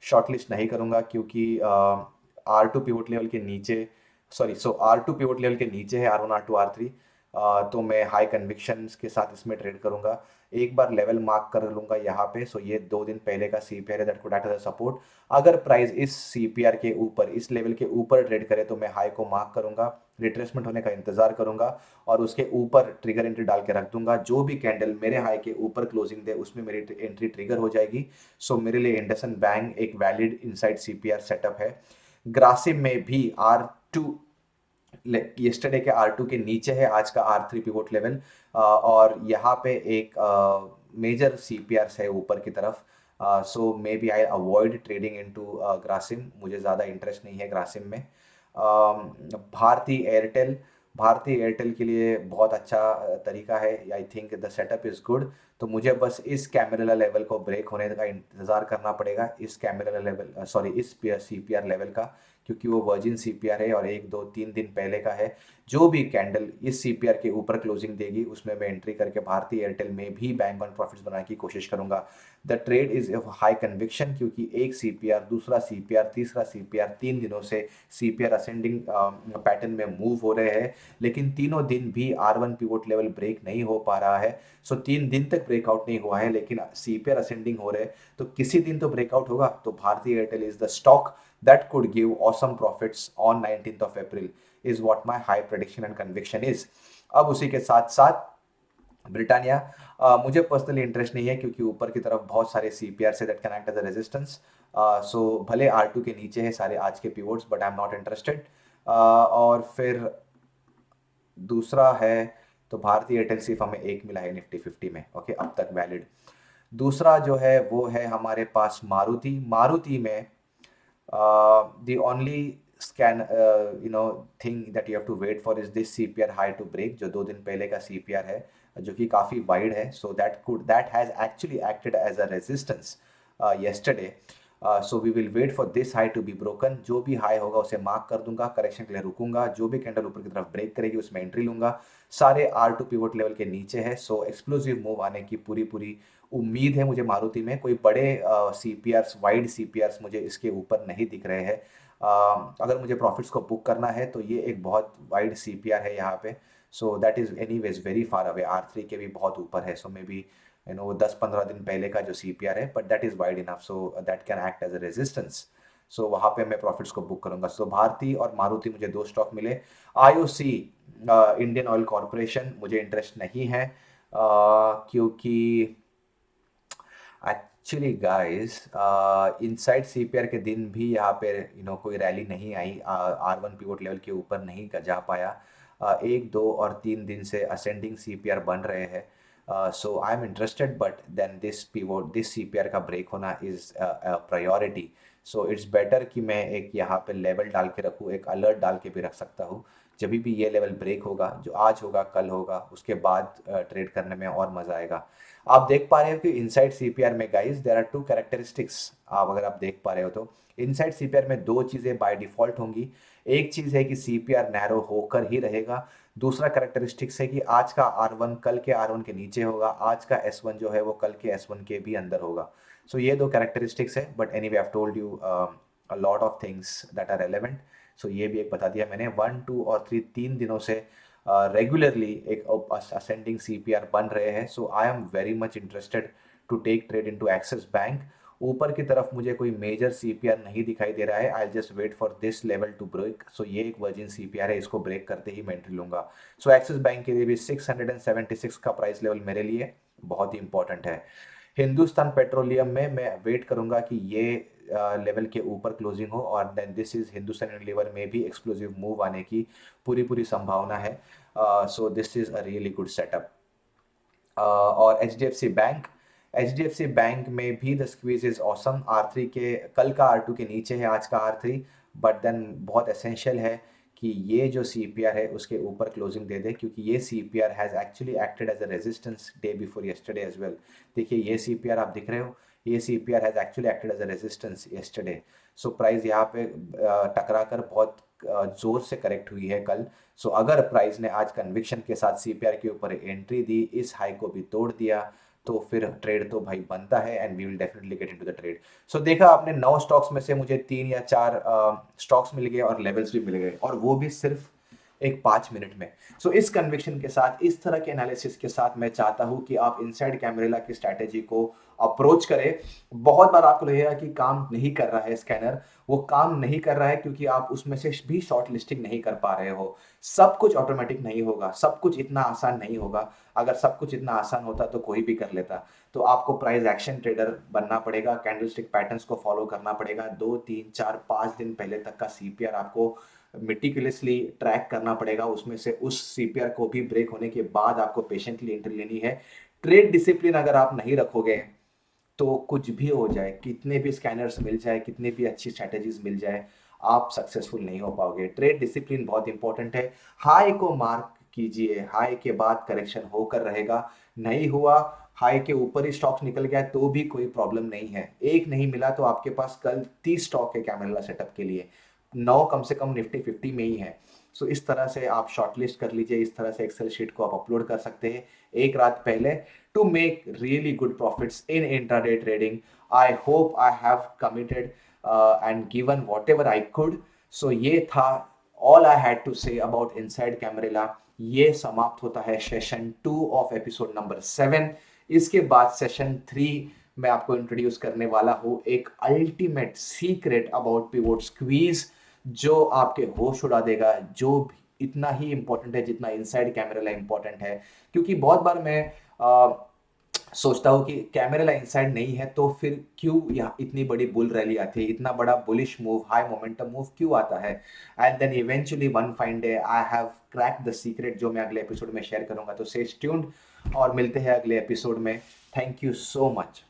शॉर्टलिस्ट नहीं करूँगा, क्योंकि R2 पिवोट लेवल के नीचे, R2 पिवोट लेवल के नीचे है R1 R2 R3। तो मैं हाई कन्विक्शन के साथ इसमें ट्रेड करूंगा। एक बार लेवल मार्क कर लूंगा यहाँ पे, सो ये 2 दिन पहले का सीपीआर है, that could act as a support. अगर प्राइस इस सीपीआर के ऊपर, इस लेवल के ऊपर ट्रेड करे तो मैं हाई को मार्क करूंगा, रिट्रेसमेंट होने का इंतजार करूंगा और उसके ऊपर ट्रिगर एंट्री डाल के रख दूंगा। जो भी कैंडल मेरे हाई के ऊपर क्लोजिंग दे उसमें मेरी एंट्री ट्रिगर हो जाएगी। सो मेरे लिए इंडसइंड बैंक एक वैलिड इनसाइड सीपीआर सेटअप है। ग्रासिम में भी R2 येस्टरडे के R2 के नीचे है आज का R3 पिवोट लेवल, और यहाँ पे एक मेजर सीपीआर है ऊपर की तरफ। So maybe I avoid trading into Grasim, मुझे ज़्यादा इंटरेस्ट नहीं है ग्रासिम में। भारती एयरटेल, भारती एयरटेल के लिए बहुत अच्छा तरीका है, I think the setup is good. तो मुझे बस इस कैमरेला लेवल को ब्रेक होने का इंतज़ार करना पड़ेगा, इस कैमरेला लेवल, सॉरी इस सीपीआर लेवल का, क्योंकि वो वर्जिन सीपीआर है और 1 2 3 दिन पहले का है। जो भी कैंडल इस सीपीआर के ऊपर क्लोजिंग देगी उसमें मैं एंट्री करके भारतीय एयरटेल में भी बैंक ऑन प्रॉफिट्स बनाने की कोशिश करूंगा। The trade is of high conviction, क्योंकि एक सीपीआर, दूसरा सीपीआर, तीसरा सीपीआर, 3 दिनों से सीपीआर असेंडिंग पैटर्न में मूव हो रहे हैं, लेकिन तीनों दिन भी R1 पिवोट लेवल ब्रेक नहीं हो पा रहा है। सो 3 दिन तक ब्रेकआउट नहीं हुआ है, लेकिन सीपीआर असेंडिंग हो रहे हैं, तो किसी दिन तो ब्रेकआउट होगा। तो भारतीय Airtel is the stock that could give awesome profits on 19th of April is what my high prediction and conviction is। अब उसी के साथ साथ ब्रिटानिया, मुझे पर्सनली इंटरेस्ट नहीं है, क्योंकि ऊपर की तरफ बहुत सारे सीपीआर से that can act as a resistance. So भले R2 के नीचे है सारे आज के pivots, but I am not interested. और फिर दूसरा है, तो भारतीय एयरटेल सिर्फ हमें एक मिला है निफ्टी 50 में, ओके अब तक वैलिड। दूसरा जो है वो है हमारे पास मारुति। मारुति में the only scan thing that you have to wait for is this CPR high to break, जो 2 दिन पहले का CPR है, जो कि काफ़ी वाइड है। so that has actually acted as a resistance yesterday। so we will wait for this high to be broken। जो भी हाई होगा उसे मार्क कर दूंगा, करेक्शन के लिए रुकूंगा, जो भी कैंडल ऊपर की तरफ ब्रेक करेगी उसमें एंट्री लूंगा। सारे R2 पिवोट लेवल के नीचे है, सो एक्सप्लोसिव मूव आने की पूरी पूरी उम्मीद है मुझे मारुति में। कोई बड़े सीपीआरस, वाइड सीपीआरस मुझे इसके ऊपर नहीं दिख रहे हैं। अगर मुझे प्रॉफिट्स को बुक करना है तो ये एक बहुत वाइड सीपीआर है यहाँ पे। सो that is anyways very far away, R3 के भी बहुत ऊपर है। सो मे बी 10 15 दिन पहले का जो सीपीआर है, but that is wide enough, so that can act as a resistance. So वहाँ पे मैं प्रॉफिट्स को बुक करूंगा। सो भारती और मारुति मुझे 2 स्टॉक मिले। IOC, इंडियन ऑयल कॉरपोरेशन, मुझे इंटरेस्ट नहीं है, क्योंकि एक्चुअली गाइस इनसाइड सीपीआर के दिन भी यहाँ पे कोई रैली नहीं आई, R1 पिवोट लेवल के ऊपर नहीं जा पाया। 1 2 और 3 दिन से असेंडिंग सीपीआर बन रहे हैं। So I am interested, but then this CPR का ब्रेक होना is priority. So it's better कि मैं एक यहाँ पे लेवल डाल के रखूँ, एक अलर्ट डाल के भी रख सकता हूँ। जब भी ये लेवल ब्रेक होगा, जो आज होगा कल होगा, उसके बाद ट्रेड करने में और मजा आएगा। आप देख पा रहे हो कि इनसाइड सीपीआर में गाइस देयर आर 2 कैरेक्टरिस्टिक्स। आप अगर आप देख पा रहे हो तो इनसाइड सीपीआर में 2 चीजें बाय डिफॉल्ट होंगी। एक चीज है कि सीपीआर नैरो होकर ही रहेगा। दूसरा कैरेक्टरिस्टिक्स है कि आज का R1 कल के R1 के नीचे होगा, आज का S1 जो है वो कल के S1 के भी अंदर होगा। सो ये 2 कैरेक्टरिस्टिक्स है, but anyway I have told you a lot of things that are relevant. So ये भी एक बता दिया मैंने। 1 2 और 3 दिनों से रेगुलरली एक असेंडिंग सीपीआर बन रहे हैं। So I am very much interested to take trade into Axis Bank. ऊपर की तरफ मुझे कोई मेजर सीपीआर नहीं दिखाई दे रहा है। I just wait for this level to break. So ये एक वर्जिन सीपीआर है, इसको ब्रेक करते ही मैं एंट्री लूंगा। सो एक्सिस बैंक के लिए भी 676 का प्राइस लेवल मेरे लिए बहुत ही इंपॉर्टेंट है। हिंदुस्तान पेट्रोलियम में मैं वेट करूंगा कि ये लेवल के ऊपर क्लोजिंग हो, और then this is Hindustan Unilever में भी एक्सप्लोसिव मूव आने की पूरी पूरी संभावना है। So this is a really good setup. और H D F C bank में भी the squeeze is awesome. R3 के, कल का R2 के नीचे है आज का R3, बट देन बहुत एसेंशियल है कि ये जो सीपीआर है उसके ऊपर क्लोजिंग दे दे, क्योंकि ये CPR has actually acted as a resistance day before yesterday as well. देखिए ये सीपीआर आप दिख रहे हो, ये CPR has actually acted as a resistance yesterday. So price यहाँ पे टकरा कर बहुत जोर से करेक्ट हुई है कल। सो अगर प्राइस ने आज कन्विक्शन के साथ सीपीआर के ऊपर एंट्री दी, इस हाई को भी तोड़ दिया, तो फिर ट्रेड तो भाई बनता है, and we will definitely get into the trade. So देखा आपने 9 स्टॉक्स में से मुझे 3 या 4 स्टॉक्स मिल गए और लेवल्स भी मिल गए, और वो भी सिर्फ एक 5 मिनट में। सो इस कन्विक्शन के साथ, इस तरह के एनालिसिस के साथ मैं चाहता हूं कि आप इनसाइड कैमरेला की स्ट्रैटेजी को अप्रोच करें। बहुत बार आपको लगेगा कि काम नहीं कर रहा है स्कैनर, वो काम नहीं कर रहा है क्योंकि आप उसमें से भी शॉर्ट लिस्टिंग नहीं कर पा रहे हो। सब कुछ ऑटोमेटिक नहीं होगा, सब कुछ इतना आसान नहीं होगा। अगर सब कुछ इतना आसान होता तो कोई भी कर लेता। तो आपको प्राइस एक्शन ट्रेडर बनना पड़ेगा, कैंडलस्टिक पैटर्न्स को फॉलो करना पड़ेगा, 2 3 4 5 दिन पहले तक का सीपीआर आपको मेटिकुलसली ट्रैक करना पड़ेगा, उसमें से उस सीपीआर को भी ब्रेक होने के बाद आपको पेशेंटली एंट्री लेनी है। ट्रेड डिसिप्लिन अगर आप नहीं रखोगे तो कुछ भी हो जाए, कितने भी स्कैनर्स मिल जाए, कितने भी अच्छी स्ट्रैटेजीज मिल जाए, आप सक्सेसफुल नहीं हो पाओगे। ट्रेड डिसिप्लिन बहुत इंपॉर्टेंट है। हाई को मार्क कीजिए, हाई के बाद करेक्शन होकर रहेगा। नहीं हुआ, हाई के ऊपर ही स्टॉक्स निकल गया तो भी कोई प्रॉब्लम नहीं है। एक नहीं मिला तो आपके पास कल 30 स्टॉक है कैमरेला सेटअप के लिए, 9 कम से कम निफ्टी 50 में ही है। सो इस तरह से आप शॉर्टलिस्ट कर लीजिए, इस तरह से एक्सेल शीट को आप अपलोड कर सकते हैं एक रात पहले to make really good profits in intraday trading. I hope I have committed and given whatever I could. So ये था all I had to say about Inside Camarilla. ये समाप्त होता है सेशन 2 ऑफ एपिसोड नंबर 7। इसके बाद session 3 मैं आपको इंट्रोड्यूस करने वाला हूँ एक ultimate secret about pivot squeeze, जो आपके होश उड़ा देगा, जो इतना ही इंपॉर्टेंट है जितना इनसाइड कैमरेला इंपॉर्टेंट है। क्योंकि बहुत बार मैं सोचता हूँ कि कैमरेला इनसाइड नहीं है तो फिर क्यों यहाँ इतनी बड़ी बुल रैली आती है, इतना बड़ा bullish move, high momentum move क्यों आता है। And then eventually one fine day I have crack the secret, जो मैं अगले एपिसोड में शेयर करूंगा। तो स्टे ट्यून्ड और मिलते हैं अगले एपिसोड में। Thank you so much.